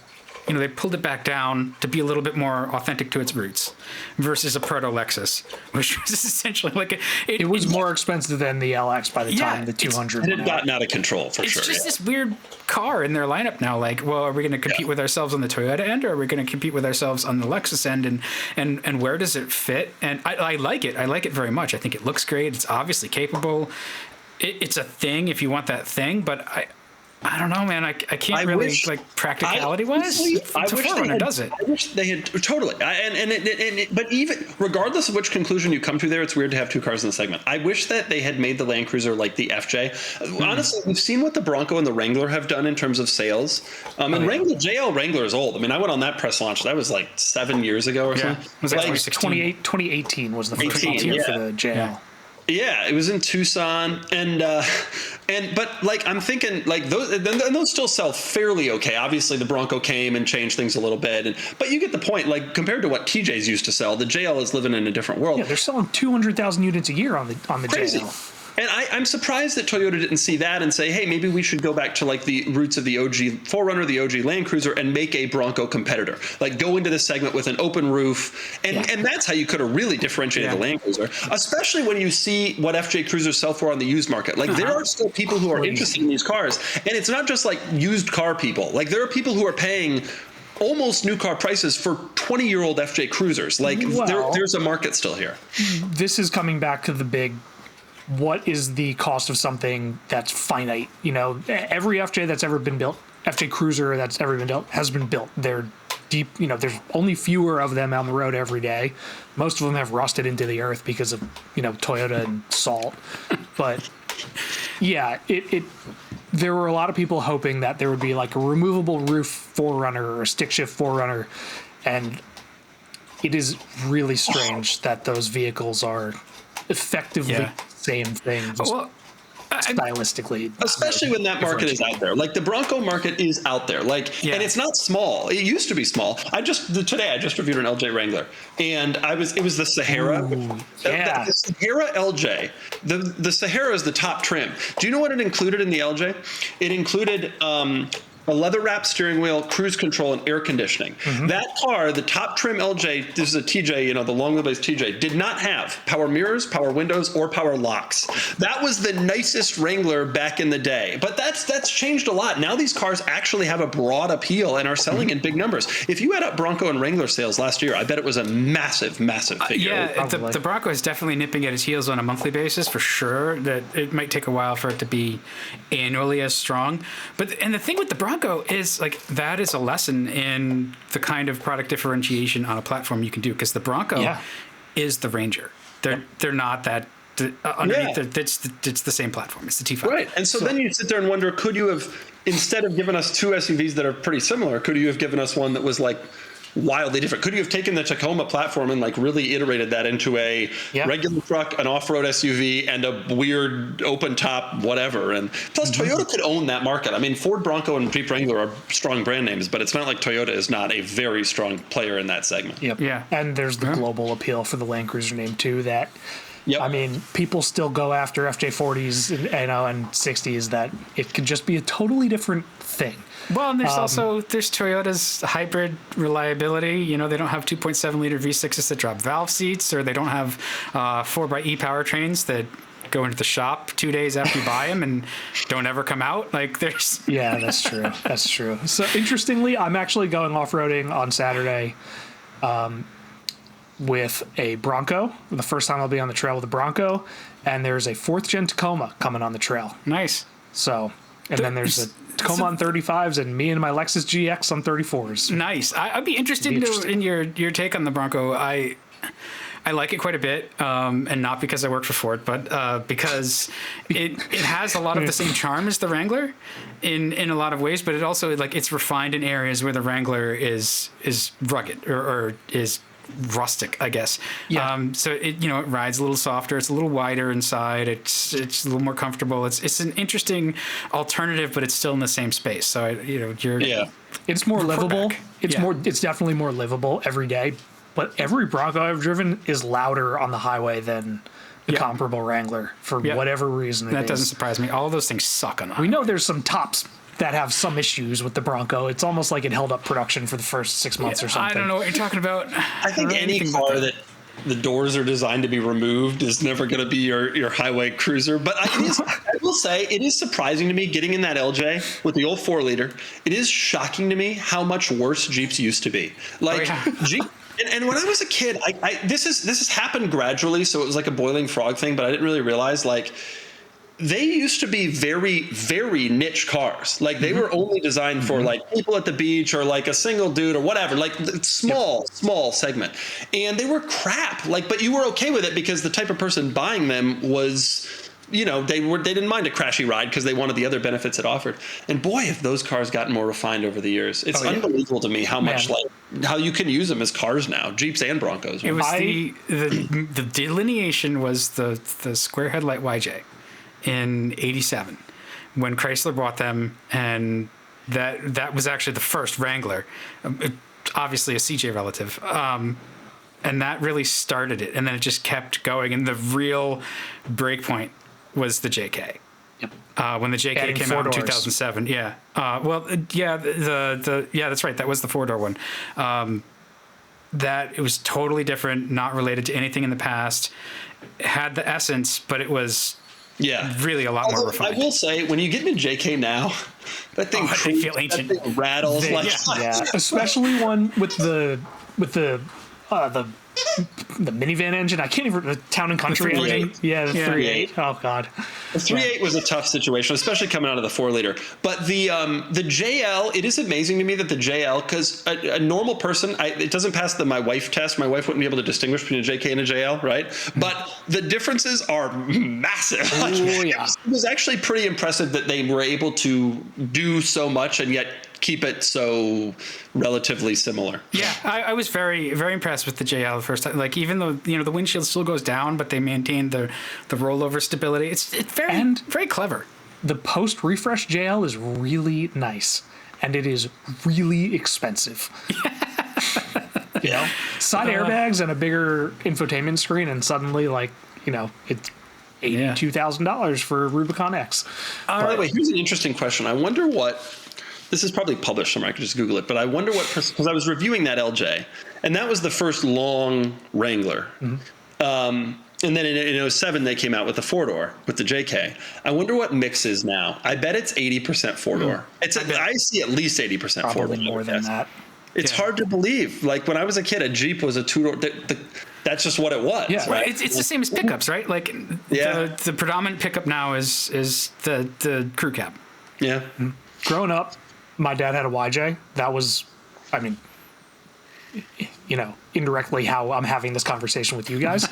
They pulled it back down to be a little bit more authentic to its roots versus a proto Lexus, which was essentially like it was more expensive than the LX by the time the 200. It had gotten out of control for sure. It's just this weird car in their lineup now. Like, well, are we going to compete with ourselves on the Toyota end, or are we going to compete with ourselves on the Lexus end? And where does it fit? And I like it. I like it very much. I think it looks great. It's obviously capable. It's a thing if you want that thing, but I don't know, man. I can't really practicality wise. I wish they had totally. But even regardless of which conclusion you come to, there, it's weird to have two cars in the segment. I wish that they had made the Land Cruiser like the FJ. Honestly, we've seen what the Bronco and the Wrangler have done in terms of sales. Wrangler, JL Wrangler is old. I mean, I went on that press launch. That was like 7 years ago or something. It was like 2018 was the first launch for the JL. Yeah, it was in Tucson, but like I'm thinking like those still sell fairly okay. Obviously, the Bronco came and changed things a little bit, but you get the point. Like compared to what TJs used to sell, the JL is living in a different world. Yeah, they're selling 200,000 units a year on the Crazy. JL. And I'm surprised that Toyota didn't see that and say, hey, maybe we should go back to like the roots of the OG 4Runner, the OG Land Cruiser, and make a Bronco competitor. Like go into this segment with an open roof. And that's how you could have really differentiated the Land Cruiser, especially when you see what FJ Cruisers sell for on the used market. Like there are still people who are interested in these cars. And it's not just like used car people. Like there are people who are paying almost new car prices for 20-year-old FJ Cruisers. Like there's a market still here. This is coming back to the big, what is the cost of something that's finite? You know, every FJ that's ever been built, FJ Cruiser that's ever been built, has been built. They're deep, you know, there's only fewer of them on the road every day. Most of them have rusted into the earth because of, you know, Toyota and salt. But yeah, there were a lot of people hoping that there would be like a removable roof 4Runner or a stick shift 4Runner. And it is really strange that those vehicles are effectively same thing, stylistically. Especially when that market is out there. Like the Bronco market is out there. Like, and it's not small. It used to be small. Today I just reviewed an LJ Wrangler, and it was the Sahara. The Sahara LJ. The Sahara is the top trim. Do you know what it included in the LJ? It included a leather-wrapped steering wheel, cruise control, and air conditioning. That car, the top trim LJ, this is a TJ, you know, the long wheelbase TJ, did not have power mirrors, power windows, or power locks. That was the nicest Wrangler back in the day. But that's changed a lot. Now these cars actually have a broad appeal and are selling in big numbers. If you add up Bronco and Wrangler sales last year, I bet it was a massive, massive figure. The Bronco is definitely nipping at its heels on a monthly basis for sure. That it might take a while for it to be annually as strong. And the thing with the Bronco is like that is a lesson in the kind of product differentiation on a platform you can do, because the Bronco is the Ranger. They're not that underneath. It's the same platform. It's the T5. Right. And so then you sit there and wonder, could you have, instead of giving us two SUVs that are pretty similar, could you have given us one that was like wildly different? Could you have taken the Tacoma platform and like really iterated that into a regular truck, an off-road SUV, and a weird open top whatever? And plus Toyota could own that market. I mean, Ford Bronco and Jeep Wrangler are strong brand names, but it's not like Toyota is not a very strong player in that segment. And there's the global appeal for the Land Cruiser name too, that I mean, people still go after FJ40s and 60s, that it could just be a totally different thing. Well, and there's Toyota's hybrid reliability. You know, they don't have 2.7 liter V6s that drop valve seats, or they don't have 4xe powertrains that go into the shop 2 days after you buy them and don't ever come out. Like there's that's true. That's true. So interestingly, I'm actually going off-roading on Saturday with a Bronco. The first time I'll be on the trail with a Bronco, and there's a 4th gen Tacoma coming on the trail. Nice. So, and then there's a Tacoma on 35s and me and my Lexus GX on 34s. Nice. I'd be interested in your take on the Bronco. I like it quite a bit, and not because I work for Ford, but because it has a lot of the same charm as the Wrangler in a lot of ways, but it also it's refined in areas where the Wrangler is rugged or is rustic, I guess. So it rides a little softer. It's a little wider inside. It's a little more comfortable. It's an interesting alternative, but it's still in the same space. So it's more livable. It's definitely more livable every day. But every Bronco I've driven is louder on the highway than the comparable Wrangler for whatever reason. That doesn't surprise me. All of those things suck on the highway. We know there's some tops that have some issues with the Bronco. It's almost like it held up production for the first 6 months or something. I don't know what you're talking about. I think any car that the doors are designed to be removed is never going to be your highway cruiser. But I will say, it is surprising to me getting in that LJ with the old 4-liter. It is shocking to me how much worse Jeeps used to be. Jeep. And when I was a kid, this has happened gradually, so it was like a boiling frog thing, but I didn't really realize they used to be very, very niche cars. Like they were only designed for like people at the beach or like a single dude or whatever, like small segment. And they were crap. Like, but you were okay with it because the type of person buying them was, you know, they didn't mind a crashy ride because they wanted the other benefits it offered. And boy, have those cars gotten more refined over the years. It's unbelievable to me how much how you can use them as cars now, Jeeps and Broncos. It was the delineation was the square headlight YJ in '87 when Chrysler bought them, and that was actually the first Wrangler, obviously a CJ relative. And that really started it, and then it just kept going. And the real breakpoint was the JK. Yep. When the JK Adding came out in doors. 2007. Yeah. That's right. That was the 4-door one. That it was totally different, not related to anything in the past. It had the essence, but it was really a lot more refined. I will say, when you get into JK now, that thing, they feel ancient. That thing rattles Especially one with the minivan engine. I can't even, the Town and Country engine. Yeah, the 3.8. Oh God. The 3.8 was a tough situation, especially coming out of the 4-liter. But the JL, it is amazing to me that the JL, because a normal person, it doesn't pass my wife test. My wife wouldn't be able to distinguish between a JK and a JL, right? But the differences are massive. It was actually pretty impressive that they were able to do so much and yet keep it so relatively similar. Yeah, I was very, very impressed with the JL the first time. Like, even though, you know, the windshield still goes down, but they maintain the rollover stability. It's very clever. The post-refresh JL is really nice, and it is really expensive. You know? Side airbags and a bigger infotainment screen, and suddenly, like, you know, it's $82,000 for Rubicon X. By the way, here's an interesting question. I wonder what... This is probably published somewhere. I could just Google it. But I wonder what... Because I was reviewing that LJ, and that was the first long Wrangler. And then in 07, they came out with the 4-door, with the JK. I wonder what mix is now. I bet it's 80% 4-door. I see at least 80% 4-door. Probably more than that. It's hard to believe. Like, when I was a kid, a Jeep was a 2-door... That's just what it was. Yeah, right? It's the same as pickups, right? Like, the predominant pickup now is the crew cab. Yeah. Growing up, my dad had a YJ. That was, I mean, you know, indirectly how I'm having this conversation with you guys.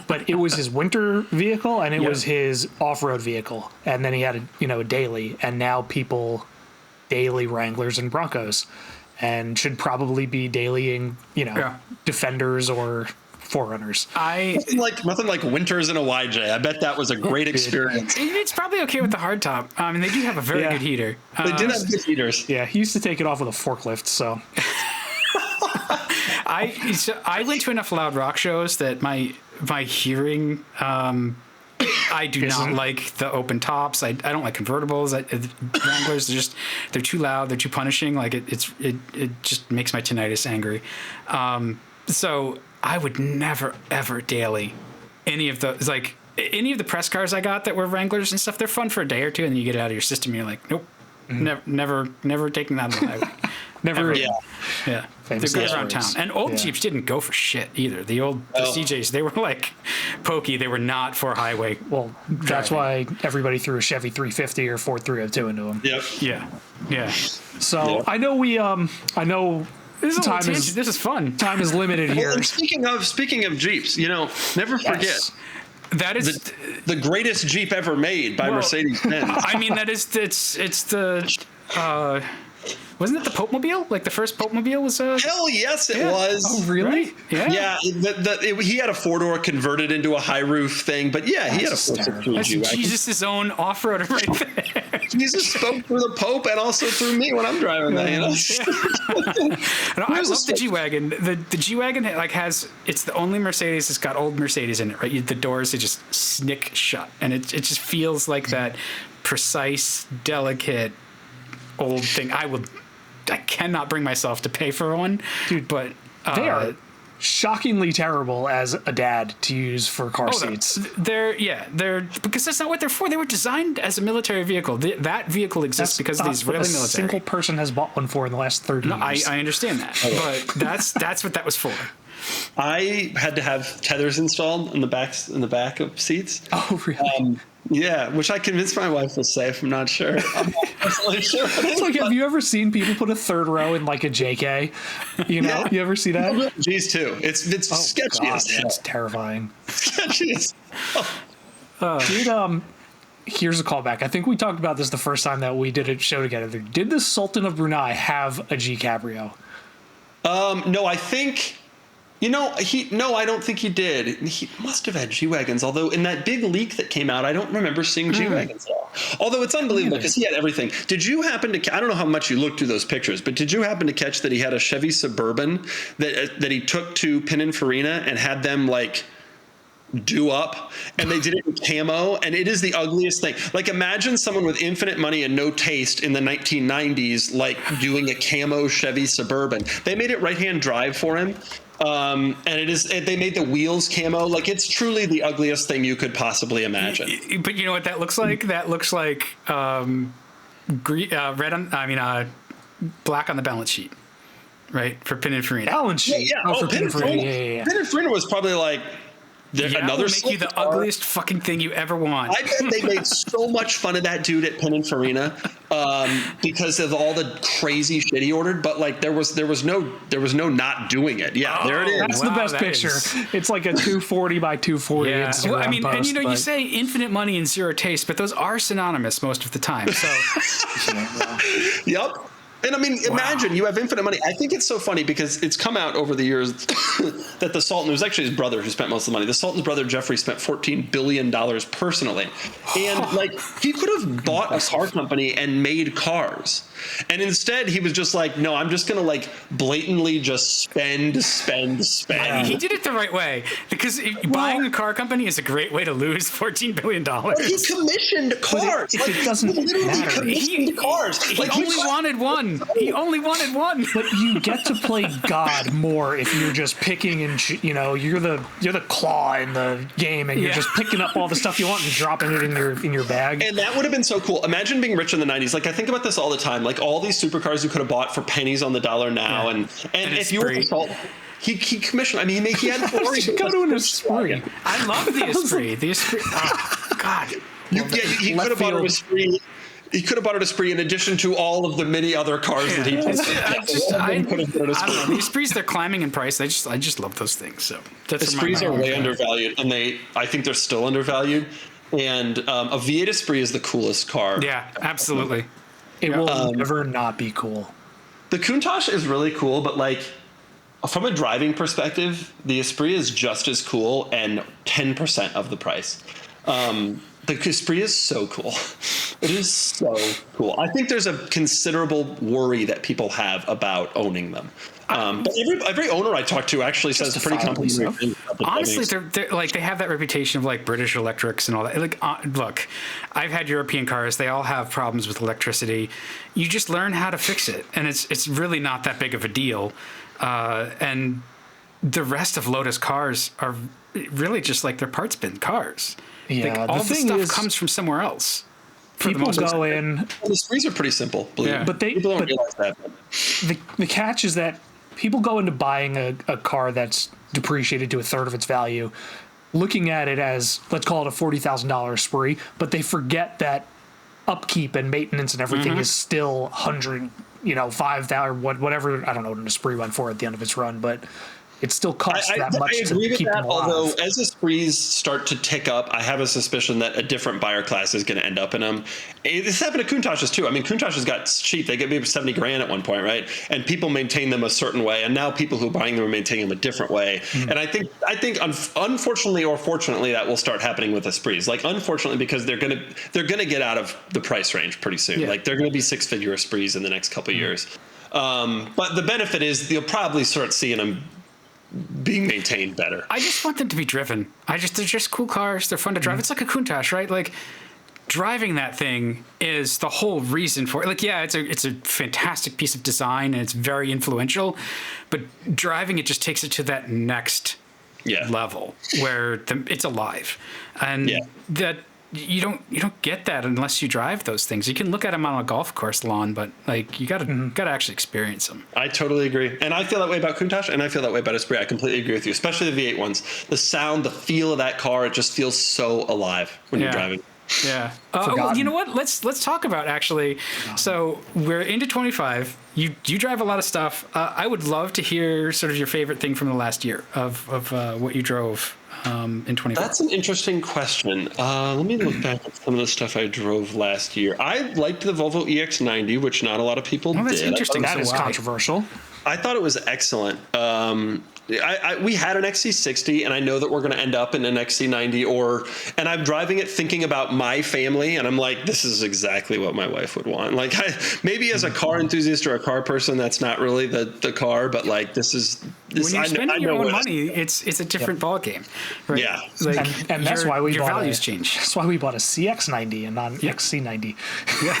But it was his winter vehicle, and it was his off-road vehicle. And then he had a daily, and now people daily Wranglers and Broncos, and should probably be dailying, Defenders or Forerunners. Nothing like winters in a YJ. I bet that was a great experience. It's probably okay with the hardtop. I mean, they do have a very good heater. They did have good heaters. Yeah, he used to take it off with a forklift, so... I went to enough loud rock shows that my hearing, I do not like the open tops. I don't like convertibles. Wranglers, they're too loud. They're too punishing. Like it just makes my tinnitus angry. So I would never ever daily any of those. Like any of the press cars I got that were Wranglers and stuff. They're fun for a day or two, and then you get it out of your system. And you're like, nope, never taking that on the highway. Never. Yeah. They're good around town. And old Jeeps didn't go for shit either. The CJs, they were like pokey. They were not for highway. Well, that's why everybody threw a Chevy 350 or Ford 302 into them. Yep. Yeah. So I know this is fun. Time is limited here. Well, speaking of Jeeps, never forget. That is the greatest Jeep ever made by Mercedes-Benz. I mean, it's the wasn't it the Pope Mobile? Like the first Pope Mobile was Hell yes, it was. Oh, really? Right? Yeah. He had a 4-door converted into a high roof thing, but he had a 462 G-Wagon. Jesus' own off-roader right there. Jesus spoke through the Pope and also through me when I'm driving that. I love the G-Wagon. The G-Wagon it's the only Mercedes that's got old Mercedes in it, right? The doors, they just snick shut, and it just feels like that precise, delicate old thing. I cannot bring myself to pay for one, dude. But they are shockingly terrible as a dad to use for car seats. They're because that's not what they're for. They were designed as a military vehicle. That vehicle exists because of the Israeli military. Single person has bought one for in the last 30 years. I understand that, but that's what that was for. I had to have tethers installed in the back of seats. Oh, really? Yeah, which I convinced my wife was safe. I'm not sure. I'm not personally sure. It's like, have you ever seen people put a third row in like a JK? You know, you ever see that? G's too. It's sketchy as hell. It's terrifying. Sketchy as hell. Dude, here's a callback. I think we talked about this the first time that we did a show together. Did the Sultan of Brunei have a G Cabrio? No, I think. I don't think he did. He must have had G-Wagons, although in that big leak that came out, I don't remember seeing G-Wagons at all. Although it's unbelievable because he had everything. Did you happen to, I don't know how much you looked through those pictures, but did you happen to catch that he had a Chevy Suburban that he took to Pininfarina and had them like do up, and they did it in camo, and it is the ugliest thing. Like, imagine someone with infinite money and no taste in the 1990s like doing a camo Chevy Suburban. They made it right-hand drive for him. And they made the wheels camo. Like, it's truly the ugliest thing you could possibly imagine. But you know what that looks like? That looks like black on the balance sheet, right? For Pininfarina. Balance sheet. Yeah. For Pininfarina. Yeah. Pininfarina was probably like another will make you the ugliest fucking thing you ever want. I bet they made so much fun of that dude at Pininfarina because of all the crazy shit he ordered. But like there was no not doing it. Yeah, there it is. That's the best picture. It's like a 240 by 240. Yeah. Well, I mean, and you say infinite money and zero taste, but those are synonymous most of the time. So. Yep. And I mean, imagine you have infinite money. I think it's so funny because it's come out over the years that the Sultan, it was actually his brother who spent most of the money. The Sultan's brother, Jeffrey, spent $14 billion personally. And like, he could have bought a car company and made cars. And instead, he was just like, no, I'm just going to like blatantly just spend. He did it the right way because buying a car company is a great way to lose $14 billion. But he commissioned cars. It doesn't matter. Commissioned cars. He only wanted one. He only wanted one. But you get to play God more if you're just picking and you're the claw in the game and you're just picking up all the stuff you want and dropping it in your bag. And that would have been so cool. Imagine being rich in the 90s. Like, I think about this all the time. Like, all these supercars you could have bought for pennies on the dollar now, and if you were the Sultan, he commissioned. I mean, he had Ferrari. Go to an Esprit. I love the Esprit. The Esprit. Oh, God. He could have bought an Esprit. He could have bought an Esprit in addition to all of the many other cars that he bought. The Esprits, they're climbing in price. I just love those things. So Esprits are way undervalued, and I think they're still undervalued. And a V8 Esprit is the coolest car. Yeah, absolutely. It will never not be cool. The Countach is really cool, but like from a driving perspective, the Esprit is just as cool and 10% of the price. The Esprit is so cool. It is so cool. I think there's a considerable worry that people have about owning them. But every owner I talk to actually says pretty complimentary things. Honestly, they're like, they have that reputation of like British electrics and all that. Like, look, I've had European cars. They all have problems with electricity. You just learn how to fix it, and it's really not that big of a deal. And the rest of Lotus cars are really just like they're parts bin cars. Yeah, like, all the stuff comes from somewhere else. People go in. Well, the Sprees are pretty simple. But people don't realize that. The catch is that people go into buying a car that's depreciated to a third of its value, looking at it as, let's call it a $40,000 Spree, but they forget that upkeep and maintenance and everything is still 100, 5,000, whatever. I don't know what a Spree went for at the end of its run, but it still costs that much to keep them alive. Although as the Sprees start to tick up, I have a suspicion that a different buyer class is going to end up in them. This happened to Countaches too. I mean, Countaches got cheap. They get maybe $70,000 at one point, right? And people maintain them a certain way, and now people who are buying them are maintaining them a different way. And I think unfortunately or fortunately that will start happening with the Sprees. Like, unfortunately, because they're gonna get out of the price range pretty soon. Like, they're going to be six-figure Sprees in the next couple of years. But the benefit is you'll probably start seeing them being maintained better. I just want them to be driven. They're just cool cars. They're fun to drive. It's like a Countach, right? Like, driving that thing is the whole reason for it. Like, yeah, it's a fantastic piece of design and it's very influential, but driving it just takes it to that next level where it's alive. And you don't get that unless you drive those things. You can look at them on a golf course lawn, but like you gotta actually experience them. I totally agree, and I feel that way about Countach, and I feel that way about Esprit. I completely agree with you, especially the V8 ones. The sound, the feel of that car, it just feels so alive when you're driving. Yeah. You know what? Let's talk about actually. So we're into 25. You drive a lot of stuff. I would love to hear sort of your favorite thing from the last year of what you drove in 25. That's an interesting question. Let me look back at some of the stuff I drove last year. I liked the Volvo EX90, which not a lot of people did. That's interesting. That is controversial. I thought it was excellent. We had an XC60, and I know that we're going to end up in an XC90, and I'm driving it thinking about my family, and I'm like, this is exactly what my wife would want. Like, maybe as a car enthusiast or a car person, that's not really the car, but like, this is. When you're spending your own money, it's a different ball game, right? Yeah, like, and that's why your values change. That's why we bought a CX90 and not an XC90. Yeah,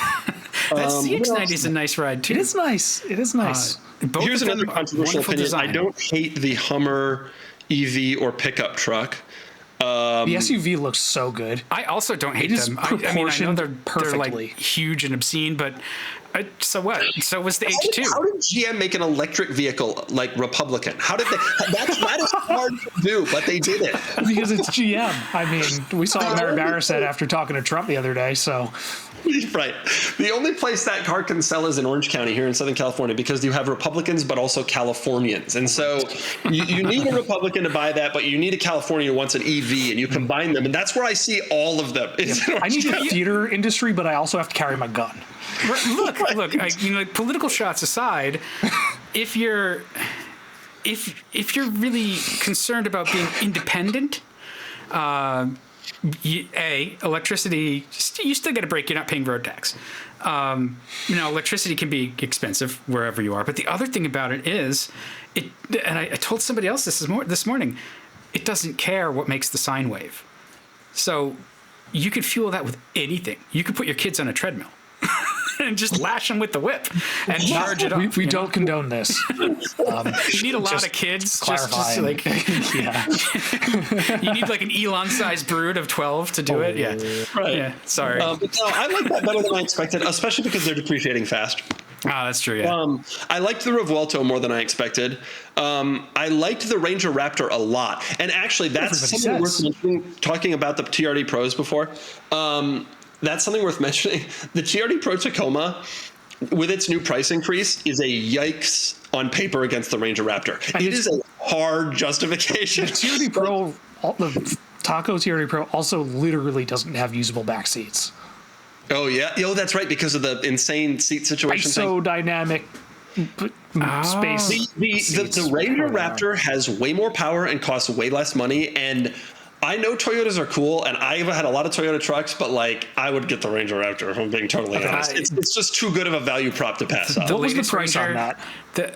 that CX90 is a nice ride too. It is nice. It is nice. Here's another controversial opinion. Design. I don't hate the Hummer EV or pickup truck. The SUV looks so good. I also don't hate them. I know they're like huge and obscene, but so what? So was the H2. How did GM make an electric vehicle like Republican? How did they? That is hard to do, but they did it. Because it's GM. I mean, we saw what Mary Barra said after talking to Trump the other day, so. Right. The only place that car can sell is in Orange County here in Southern California, because you have Republicans but also Californians. And so you need a Republican to buy that, but you need a Californian who wants an EV, and you combine them. And that's where I see all of them. I need the theater industry, but I also have to carry my gun. Look, political shots aside, if you're really concerned about being independent, electricity, you still get a break. You're not paying road tax. Electricity can be expensive wherever you are. But the other thing about it is, and I told somebody else this morning, it doesn't care what makes the sine wave. So you could fuel that with anything. You could put your kids on a treadmill and just lash them with the whip and charge it up. We don't condone this. You need a lot of kids. Clarifying. You need like an Elon-sized brood of 12 to do it. Yeah. Right. Yeah. Sorry. But no, I like that better than I expected, especially because they're depreciating fast. That's true. Yeah. I liked the Revuelto more than I expected. I liked the Ranger Raptor a lot, and actually, that's something worth mentioning. Talking about the TRD Pros before. That's something worth mentioning. The TRD Pro Tacoma, with its new price increase, is a yikes on paper against the Ranger Raptor. It is a hard justification. The TRD Pro, the Taco TRD Pro, also literally doesn't have usable back seats. Oh yeah, that's right, because of the insane seat situation. Isodynamic space. The Ranger Raptor has way more power and costs way less money, and I know Toyotas are cool, and I've had a lot of Toyota trucks, but like I would get the Ranger Raptor, if I'm being totally honest. It's just too good of a value prop to pass up. What was the price on that? The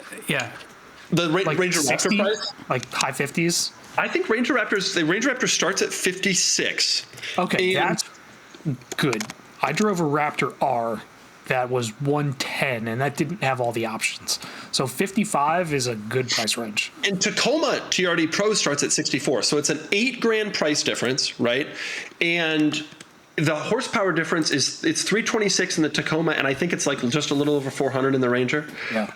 Ranger 60, Raptor price? Like high 50s? I think the Ranger Raptor starts at 56. Okay, that's good. I drove a Raptor R that was 110, and that didn't have all the options. So 55 is a good price range. And Tacoma TRD Pro starts at 64, so it's an $8,000 price difference, right? And the horsepower difference it's 326 in the Tacoma, and I think it's like just a little over 400 in the Ranger. Yeah.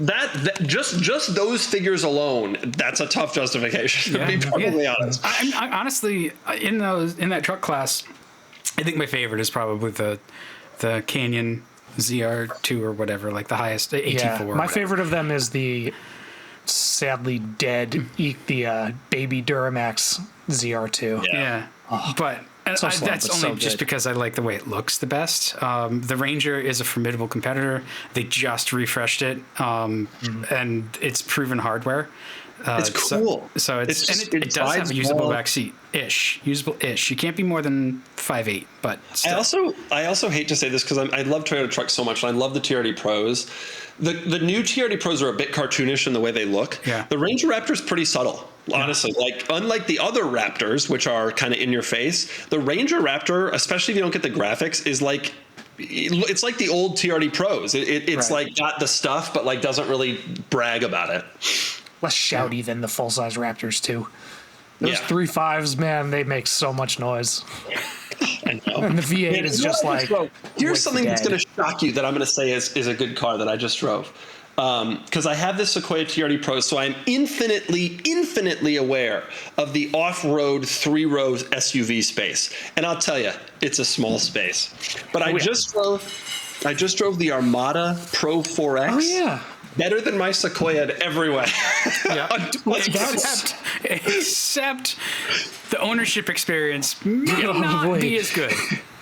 That just those figures alone, that's a tough justification, to be perfectly honest. I honestly, in that truck class, I think my favorite is probably the Canyon ZR2 or whatever, like the highest AT4. Yeah, my favorite of them is the sadly dead the baby Duramax ZR2. Yeah. But that's only just because I like the way it looks the best. The Ranger is a formidable competitor. They just refreshed it, and it's proven hardware. It's cool. So it does have a usable backseat ish. You can't be more than 5'8", but still. I also hate to say this because I love Toyota trucks so much, and I love the TRD Pros. The new TRD Pros are a bit cartoonish in the way they look. Yeah. The Ranger Raptor is pretty subtle, honestly. Like unlike the other Raptors, which are kind of in your face, the Ranger Raptor, especially if you don't get the graphics, is like. It's like the old TRD Pros. It's like got the stuff, but like doesn't really brag about it. Less shouty than the full-size Raptors too. Those 3.5s, man, they make so much noise. I know. And the V8 is just like... Here's something that's going to shock you that I'm going to say is a good car that I just drove. Because I have this Sequoia TRD Pro, so I'm infinitely aware of the off-road 3-row SUV space. And I'll tell you, it's a small space. But I just drove the Armada Pro 4X. Oh, yeah. Better than my Sequoia in every way. Yeah. Except the ownership experience may not be as good.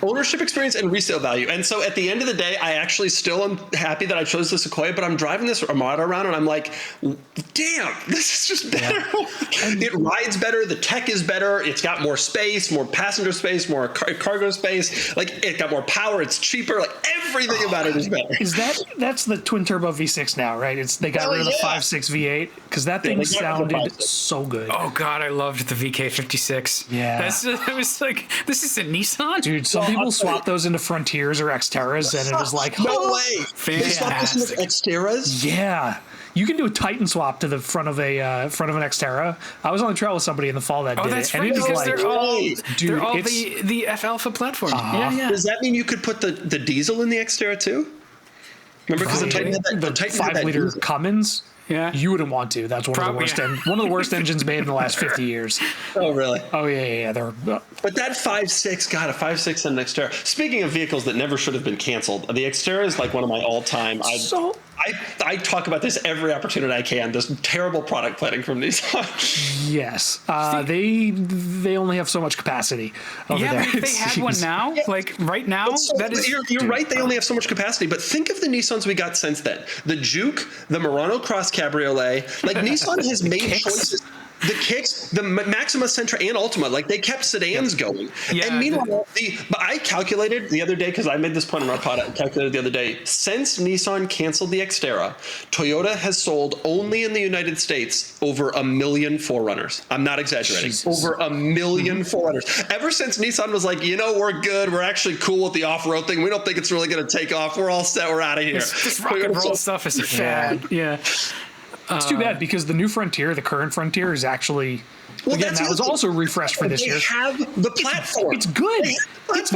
Ownership experience and resale value. And so at the end of the day, I actually still am happy that I chose the Sequoia, but I'm driving this Armada around and I'm like, damn, this is just better. Yeah. It rides better. The tech is better. It's got more space, more passenger space, more cargo space. Like, it got more power. It's cheaper. Like, everything about it is better. That's the twin turbo V6 now, right? They got rid of the 5.6 V8 because that thing sounded so good. Oh God, I loved the VK56. Yeah. It was like, this is a Nissan? Dude, some people swap those into Frontiers or Xterras, and it was like, no way. Fantastic. They swap those into Xterras? Yeah. You can do a Titan swap to the front of an Xterra. I was on the trail with somebody in the fall that did that's it, right, and it was because like, they're all the F Alpha platform. Yeah. Does that mean you could put the diesel in the Xterra too? Remember, because the Titan had that, the 5-liter Cummins. Yeah, you wouldn't want to. That's one of the worst engines made in the last 50 years. Oh, really? Oh, yeah. But that 5.6, God, a 5.6 and an Xterra. Speaking of vehicles that never should have been canceled, the Xterra is like one of my all-time. I talk about this every opportunity I can. This terrible product planning from Nissan. Yes, they only have so much capacity over there. But they had one now. Yeah. Like right now, you're right. They only have so much capacity. But think of the Nissans we got since then: the Juke, the Murano Cross Cabriolet. Like Nissan has made choices. The Kicks, the Maxima Sentra and Ultima, like they kept sedans going. Yeah, and meanwhile, but I calculated the other day, because I made this point on our pod, I calculated the other day, since Nissan canceled the Xterra, Toyota has sold only in the United States over 1 million 4Runners. I'm not exaggerating. Jesus. Over 1 million 4Runners. Ever since Nissan was like, we're good. We're actually cool with the off-road thing. We don't think it's really going to take off. We're all set. We're out of here. This rock and roll stuff is a fad. Yeah. It's too bad because the new Frontier, the current Frontier, is actually that was also refreshed for this year. They have the platform. It's good. It's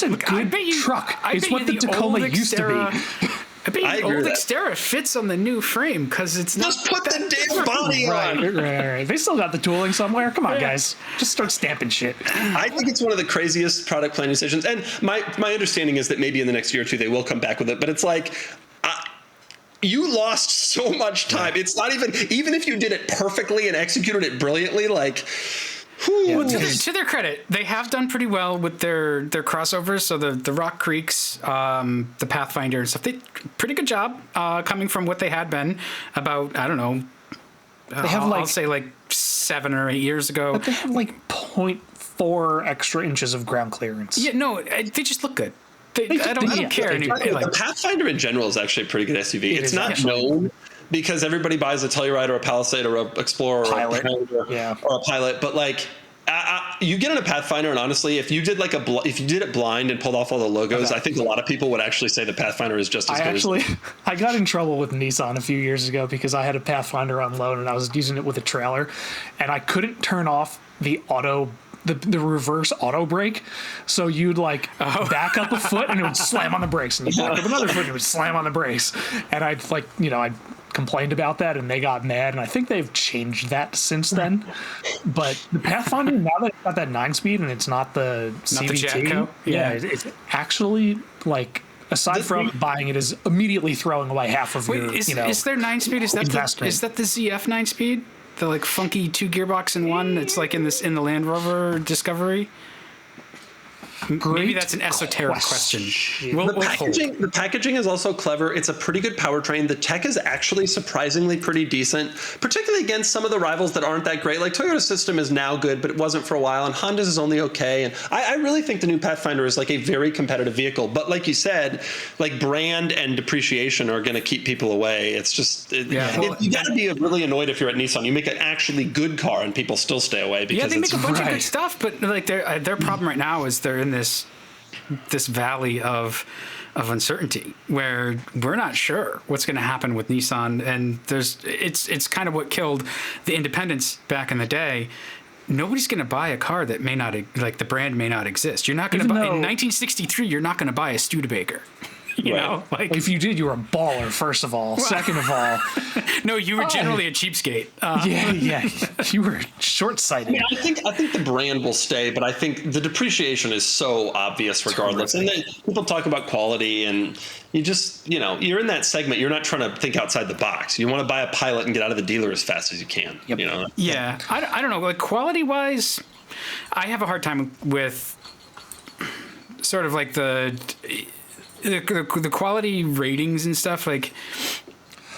a good truck. It's what the Tacoma used to be. I bet the old Xterra fits on the new frame because it's not. Just put the damn body on. Right. They still got the tooling somewhere. Come on, guys. Just start stamping shit. I think it's one of the craziest product planning decisions. And my understanding is that maybe in the next year or two they will come back with it. But it's like. You lost so much time. It's not even if you did it perfectly and executed it brilliantly, like. Well, to their credit, they have done pretty well with their crossovers. So the Rock Creeks, the Pathfinder and stuff, they pretty good job coming from what they had been about, I don't know, I'll say like 7 or 8 years ago. But they have like 0.4 extra inches of ground clearance. Yeah, no, they just look good. I don't care anymore. The Pathfinder in general is actually a pretty good SUV. It's not known because everybody buys a Telluride or a Palisade or a Explorer or a Pilot. But like, you get in a Pathfinder, and honestly, if you did it blind and pulled off all the logos, I think a lot of people would actually say the Pathfinder is just as good. I got in trouble with Nissan a few years ago because I had a Pathfinder on loan and I was using it with a trailer, and I couldn't turn off the the reverse auto brake, so you'd back up a foot and it would slam on the brakes, and you back up another foot and it would slam on the brakes, and I complained about that and they got mad, and I think they've changed that since then. But the Pathfinder, now that it's got that 9-speed and it's not the CVT, it's actually aside from buying it, is immediately throwing away half of your. Is there 9-speed? Is that the ZF 9-speed? The funky 2 gearbox in one. It's in the Land Rover Discovery. Maybe that's an esoteric question. The packaging is also clever. It's a pretty good powertrain. The tech is actually surprisingly pretty decent, particularly against some of the rivals that aren't that great. Like Toyota's system is now good, but it wasn't for a while, and Honda's is only okay. And I really think the new Pathfinder is a very competitive vehicle. But like you said, brand and depreciation are going to keep people away. It's just you got to be really annoyed if you're at Nissan. You make an actually good car and people still stay away because they make a bunch of good stuff, but their problem right now is they're in this valley of uncertainty where we're not sure what's going to happen with Nissan, and it's kind of what killed the independents back in the day. nobody's going to buy a car that may not, like, the brand may not exist. You're not going to buy, in 1963, you're not going to buy a Studebaker. You know, like, if you did, you were a baller. First of all, second of all, no, you were generally a cheapskate. You were short-sighted. I mean, I think the brand will stay, but I think the depreciation is so obvious regardless. And then people talk about quality, and you just, you're in that segment. You're not trying to think outside the box. You want to buy a Pilot and get out of the dealer as fast as you can. Yep. Yeah, I don't know. Like, quality-wise, I have a hard time with sort of like the quality ratings and stuff. Like,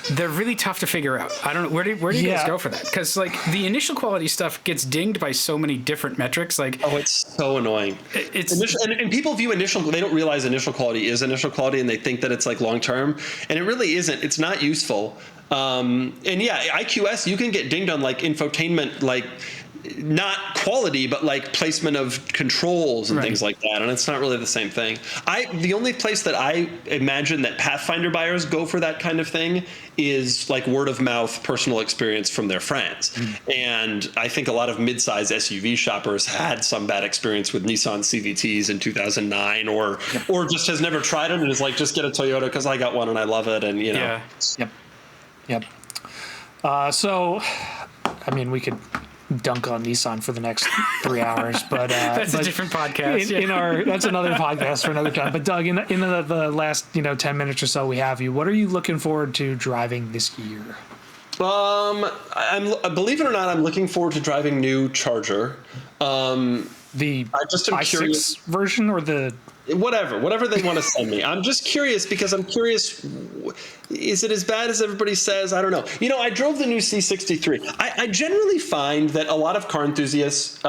they're really tough to figure out. I don't know, where do you guys go for that? Because, like, the initial quality stuff gets dinged by so many different metrics. Like, it's so annoying. And people view they don't realize initial quality is initial quality, and they think that it's like long term, and it really isn't. It's not useful. And IQS, you can get dinged on, like, infotainment, like, not quality, but like placement of controls and things like that. And it's not really the same thing. The only place that I imagine that Pathfinder buyers go for that kind of thing is like word of mouth, personal experience from their friends. And I think a lot of mid-size SUV shoppers had some bad experience with Nissan CVTs in 2009, or just has never tried them and is like, just get a Toyota because I got one and I love it. And, Yep. So, I mean, we could dunk on Nissan for the next 3 hours, but that's a different podcast. That's another podcast for another time. But Doug, in the last 10 minutes or so we have you, what are you looking forward to driving this year? Believe it or not, I'm looking forward to driving new Charger. The i6 version or the whatever they want to send me. I'm just curious because I'm curious, is it as bad as everybody says? I don't know. I drove the new C63. I generally find that a lot of car enthusiasts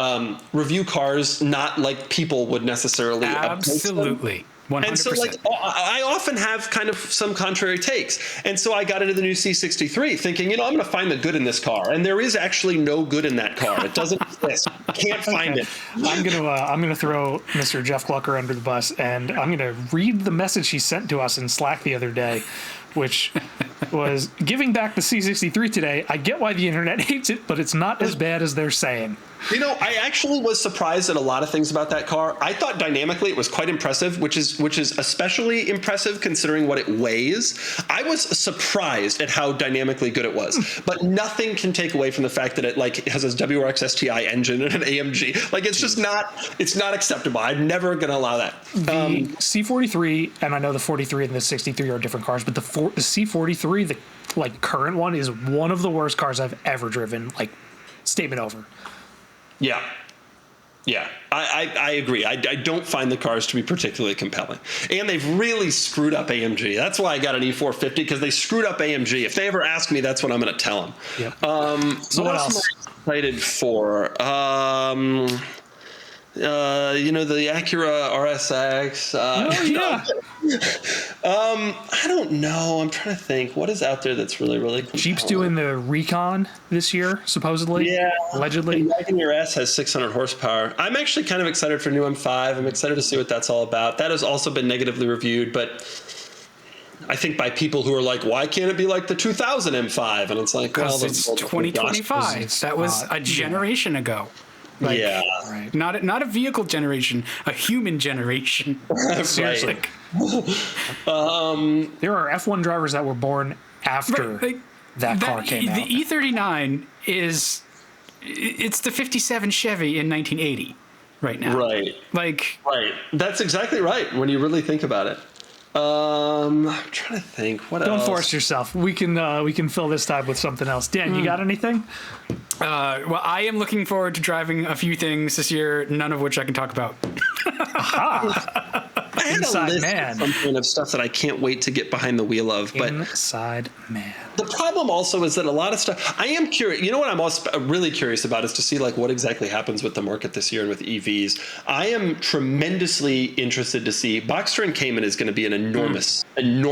review cars not like people would necessarily. Absolutely. 100%. And so, like, I often have kind of some contrary takes. And so I got into the new C63 thinking, I'm going to find the good in this car. And there is actually no good in that car. It doesn't exist. Can't find it. I'm going to throw Mr. Jeff Glucker under the bus, and I'm going to read the message he sent to us in Slack the other day, which was giving back the C63 today. I get why the internet hates it, but it's not as bad as they're saying. I actually was surprised at a lot of things about that car. I thought dynamically it was quite impressive, which is especially impressive considering what it weighs. I was surprised at how dynamically good it was, but nothing can take away from the fact that it has a WRX STI engine and an AMG. Like, it's just it's not acceptable. I'm never going to allow that. The C43, and I know the 43 and the 63 are different cars, but the C43, the current one, is one of the worst cars I've ever driven. Like, statement over. Yeah, I agree. I don't find the cars to be particularly compelling. And they've really screwed up AMG. That's why I got an E450, because they screwed up AMG. If they ever ask me, that's what I'm going to tell them. Yep. So what else am I excited for? The Acura RSX. I don't know. I'm trying to think. What is out there that's really, really compelling? Jeep's doing the Recon this year, supposedly. Yeah. Allegedly. The Wagoneer S has 600 horsepower. I'm actually kind of excited for new M5. I'm excited to see what that's all about. That has also been negatively reviewed, but I think by people who are like, why can't it be like the 2000 M5? And it's like, well, it's 2025. That was a generation ago. Right. Not a vehicle generation, a human generation. Seriously. There are F1 drivers that were born after that car came out. The E39 it's the 57 Chevy in 1980 right now. Right. Right. That's exactly right when you really think about it. I'm trying to think. What else? Don't force yourself. We can fill this time with something else. Dan, you got anything? Well, I am looking forward to driving a few things this year, none of which I can talk about. Aha! I had a list of stuff that I can't wait to get behind the wheel of. But Inside Man. The problem also is that a lot of stuff. I am curious. You know what I'm also really curious about is to see what exactly happens with the market this year and with EVs. I am tremendously interested to see. Boxster and Cayman is going to be an enormous thing.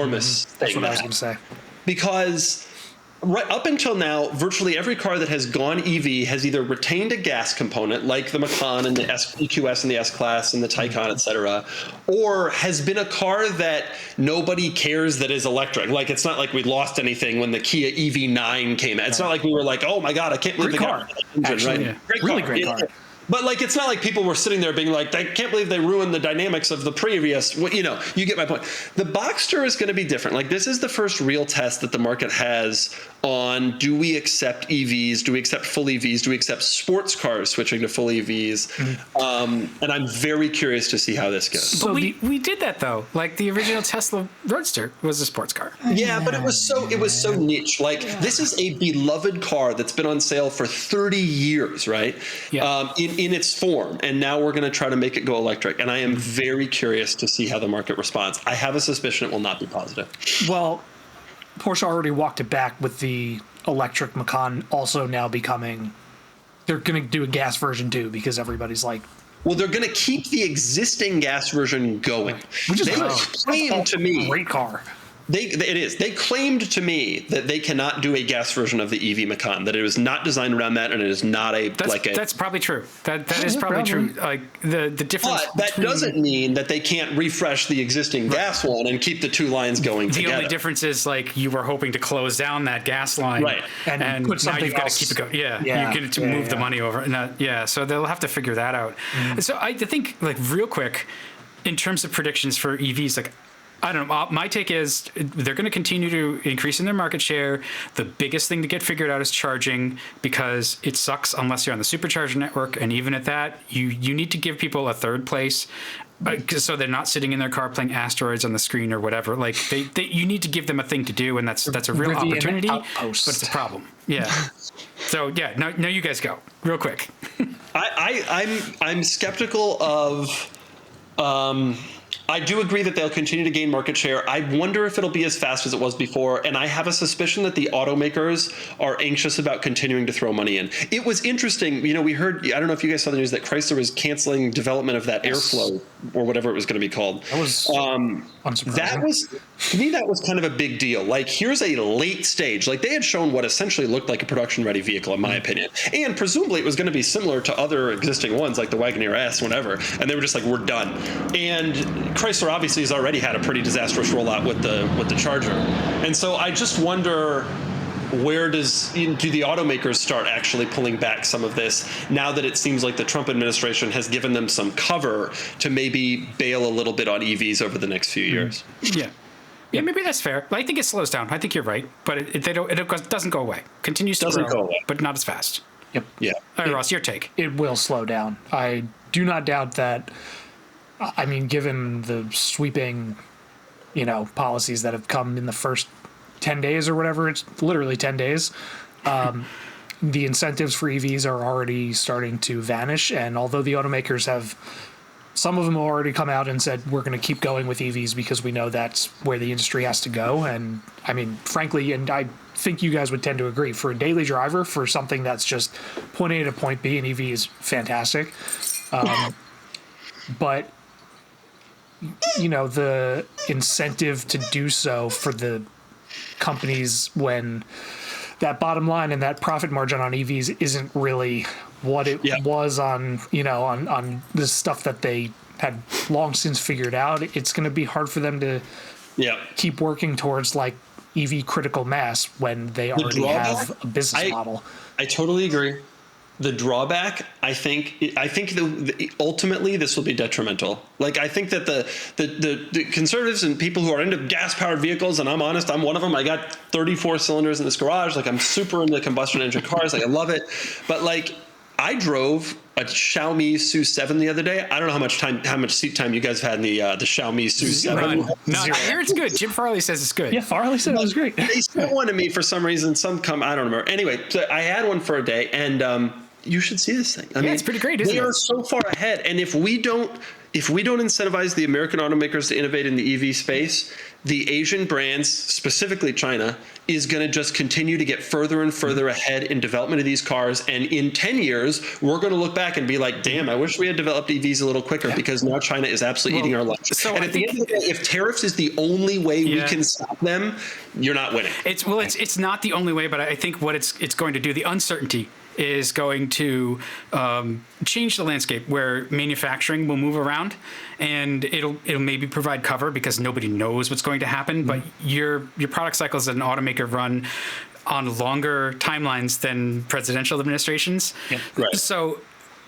That's what I was going to say. Because Right up until now, virtually every car that has gone EV has either retained a gas component, like the Macan and the EQS and the S-Class and the Taycan, et cetera, or has been a car that nobody cares that is electric. Like, it's not like we lost anything when the Kia EV9 came out. It's not like we were like, oh my God, I can't believe Great they car. got that engine, Actually, right? yeah. Really great car. But like, it's not like people were sitting there being like, I can't believe they ruined the dynamics of the previous. Well, you know, you get my point. The Boxster is going to be different. Like, this is the first real test that the market has on, do we accept EVs? Do we accept full EVs? Do we accept sports cars switching to full EVs? And I'm very curious to see how this goes. So we did that though. Like, the original Tesla Roadster was a sports car. Yeah, but it was so niche. Like, this is a beloved car that's been on sale for 30 years, right? Yeah. In its form, and now we're going to try to make it go electric. And I am very curious to see how the market responds. I have a suspicion it will not be positive. Well, Porsche already walked it back with the electric Macan also now becoming. They're going to do a gas version too, because everybody's like. Well, they're going to keep the existing gas version going. Which is they claim to me, great car. It is. They claimed to me that they cannot do a gas version of the EV Macan, that it was not designed around that, and it is not That's probably true. That is probably true. Like, the difference. But that doesn't mean that they can't refresh the existing gas one and keep the two lines going together. The only difference is, like, you were hoping to close down that gas line, right? And put now you've got else. to keep it going. Yeah. You get to move the money over. So they'll have to figure that out. So I think, like, real quick, in terms of predictions for EVs, like, I don't know. My take is they're going to continue to increase in their market share. The biggest thing to get figured out is charging, because it sucks unless you're on the supercharger network. And even at that, you need to give people a third place, so they're not sitting in their car playing asteroids on the screen or whatever. Like, you need to give them a thing to do, and that's a real Rivian opportunity, outpost. but it's a problem. Yeah. So yeah, now you guys go real quick. I'm skeptical of. I do agree that they'll continue to gain market share. I wonder if it'll be as fast as it was before, and I have a suspicion that the automakers are anxious about continuing to throw money in. It was interesting, you know, we heard, I don't know if you guys saw the news, that Chrysler was canceling development of that Airflow, or whatever it was going to be called. That was unsurprising. To me, that was kind of a big deal. Like, here's a late stage, like, they had shown what essentially looked like a production-ready vehicle, in my opinion. And presumably it was going to be similar to other existing ones, like the Wagoneer S, whatever. And they were just like, we're done. And Chrysler obviously has already had a pretty disastrous rollout with the Charger. And so I just wonder, where do the automakers start actually pulling back some of this, now that it seems like the Trump administration has given them some cover to maybe bail a little bit on EVs over the next few years? Yeah, maybe that's fair. I think it slows down. I think you're right, but it doesn't go away. Continues to grow, but not as fast. Yep. Yeah. All right, Ross, your take. It will slow down. I do not doubt that. I mean, given the sweeping, policies that have come in the first 10 days or whatever, it's literally 10 days. The incentives for EVs are already starting to vanish. And although the automakers some of them have already come out and said, we're going to keep going with EVs because we know that's where the industry has to go. And I mean, frankly, and I think you guys would tend to agree, for a daily driver, for something that's just point A to point B, an EV is fantastic. But the incentive to do so for the companies, when that bottom line and that profit margin on EVs isn't really what it was on the stuff that they had long since figured out, it's going to be hard for them to keep working towards like EV critical mass when they already have a business model. I totally agree. The drawback, I think ultimately this will be detrimental. Like, I think that the conservatives and people who are into gas-powered vehicles, and I'm honest, I'm one of them. I got 34 cylinders in this garage. Like, I'm super into combustion engine cars. Like, I love it. But like, I drove a Xiaomi SU7 the other day. I don't know how much seat time you guys have had in the Xiaomi SU7. No, I hear it's good. Jim Farley says it's good. Yeah, Farley said it was great. They sent one to me for some reason. I don't remember. Anyway, so I had one for a day, and you should see this thing. I mean, it's pretty great, isn't it? They are so far ahead, and if we don't if we don't incentivize the American automakers to innovate in the EV space, the Asian brands, specifically China, is going to just continue to get further and further ahead in development of these cars. And in 10 years, we're going to look back and be like, damn, I wish we had developed EVs a little quicker because now China is absolutely eating our lunch. So and at the end of the day, if tariffs is the only way we can stop them, you're not winning. It's not the only way, but I think what it's going to do, the uncertainty is going to change the landscape where manufacturing will move around, and it'll maybe provide cover because nobody knows what's going to happen. But your product cycles as an automaker run on longer timelines than presidential administrations. Yeah. Right. So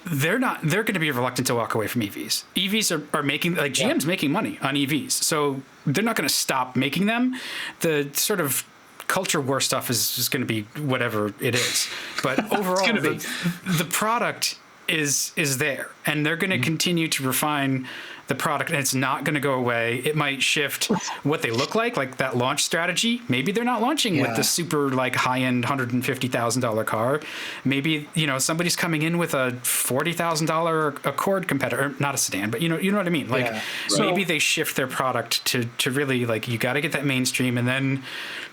they're going to be reluctant to walk away from EVs. EVs are making, like GM's making money on EVs, so they're not going to stop making them. The sort of culture war stuff is just going to be whatever it is, but overall the product is there, and they're going to continue to refine the product, and it's not going to go away. It might shift what they look like that launch strategy. Maybe they're not launching with the super like high-end $150,000 car. Maybe somebody's coming in with a $40,000 Accord competitor, not a sedan, but you know what I mean. Like maybe they shift their product to really like, you got to get that mainstream, and then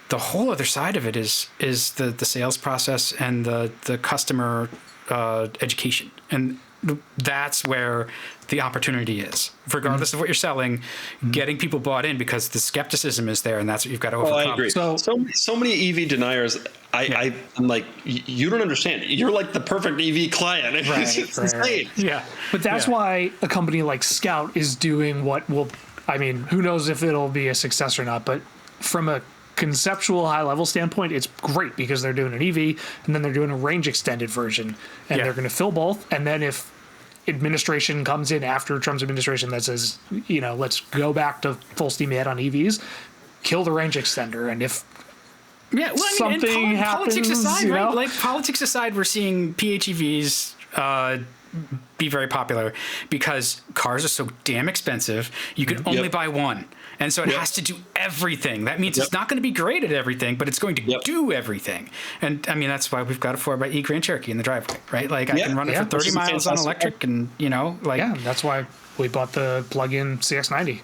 the whole other side of it is the sales process and the customer education, and that's where the opportunity is. Regardless of what you're selling, getting people bought in, because the skepticism is there, and that's what you've got to overcome. I agree. So many EV deniers. I'm like, you don't understand. You're like the perfect EV client. It's insane. Yeah, but that's why a company like Scout is doing what will. I mean, who knows if it'll be a success or not? But from a conceptual high-level standpoint, it's great because they're doing an EV and then they're doing a range extended version, and they're going to fill both. And then if administration comes in after Trump's administration that says, let's go back to full steam ahead on EVs, kill the range extender. And if something happens, politics aside, right? Like politics aside, we're seeing PHEVs be very popular because cars are so damn expensive. You can only buy one. And so it has to do everything. That means it's not going to be great at everything, but it's going to do everything. And I mean, that's why we've got a 4xe Grand Cherokee in the driveway, right? Like I can run it for 30 miles on electric, and that's why we bought the plug-in CX-90.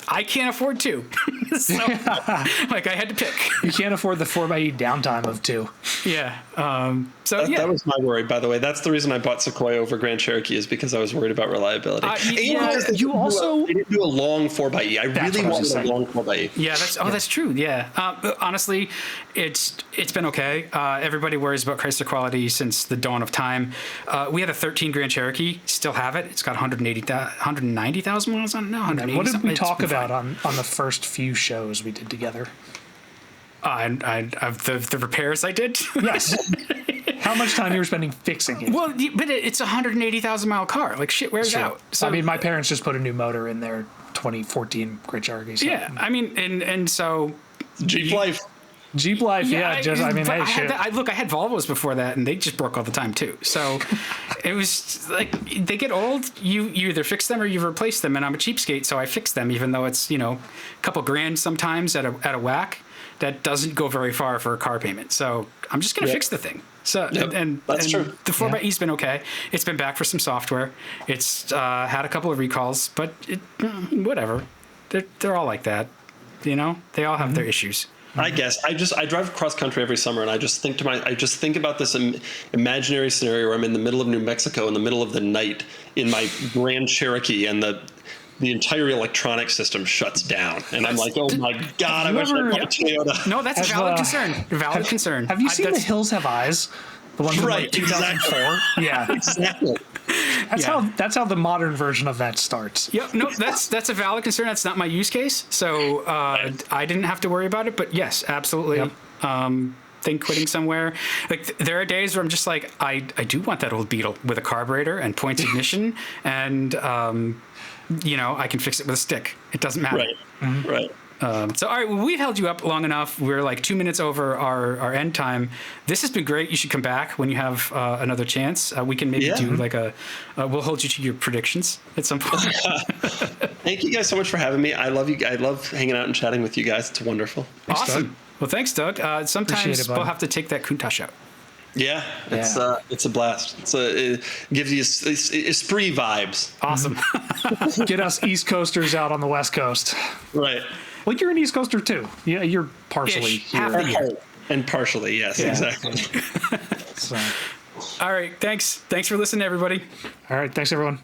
I can't afford two. So, I had to pick. You can't afford the 4xe downtime of two. Yeah. That was my worry, by the way. That's the reason I bought Sequoia over Grand Cherokky, is because I was worried about reliability. They didn't do a long 4xe. I really wanted a long 4xe. Yeah, that's true. Yeah. But honestly, it's been okay. Everybody worries about Chrysler quality since the dawn of time. We had a 13 Grand Cherokee, still have it. It's got 190,000 miles on it now. What did we talk about on the first few shows we did together? Of the repairs I did? Yes. How much time you were spending fixing it? Well, but it's a 180,000 mile car. Like, shit wears out. So, I mean, my parents just put a new motor in their 2014 Grand Cherokee. So. Yeah, I mean, and so Jeep Life. Jeep Life, I had Volvos before that, and they just broke all the time too. So it was like, they get old. You either fix them or you replace them, and I'm a cheapskate, so I fix them, even though it's a couple grand sometimes at a whack. That doesn't go very far for a car payment. So I'm just gonna fix the thing. So and that's true. The 4xe's been okay. It's been back for some software. It's had a couple of recalls, but whatever. They're all like that. They all have their issues. I guess I drive cross country every summer, and I just think about this imaginary scenario where I'm in the middle of New Mexico in the middle of the night in my Grand Cherokee, and the entire electronic system shuts down, and I'm like, oh my god, I wish I had a Toyota. No, that's a valid concern. Have you seen The Hills Have Eyes? The one from 2004. Yeah, exactly. That's how the modern version of that starts. Yep. No, that's a valid concern. That's not my use case, so I didn't have to worry about it. But yes, absolutely. Yep. Think quitting somewhere. Like, there are days where I'm just like, I do want that old Beetle with a carburetor and point ignition, and I can fix it with a stick. It doesn't matter. Right. Mm-hmm. Right. So, all right, well, we've held you up long enough. We're like 2 minutes over our end time. This has been great. You should come back when you have another chance. We can maybe do like we'll hold you to your predictions at some point. Thank you guys so much for having me. I love you. I love hanging out and chatting with you guys. It's wonderful. Awesome. Well, thanks, Doug. Sometimes we'll have to take that Countach out. Yeah, it's a blast. It gives you Esprit vibes. Awesome. Get us East Coasters out on the West Coast. Right. Well, you're an East Coaster too. Yeah, you're partially Ish, half the year. And partially, yes, exactly. So. All right, thanks for listening, everybody. All right, thanks everyone.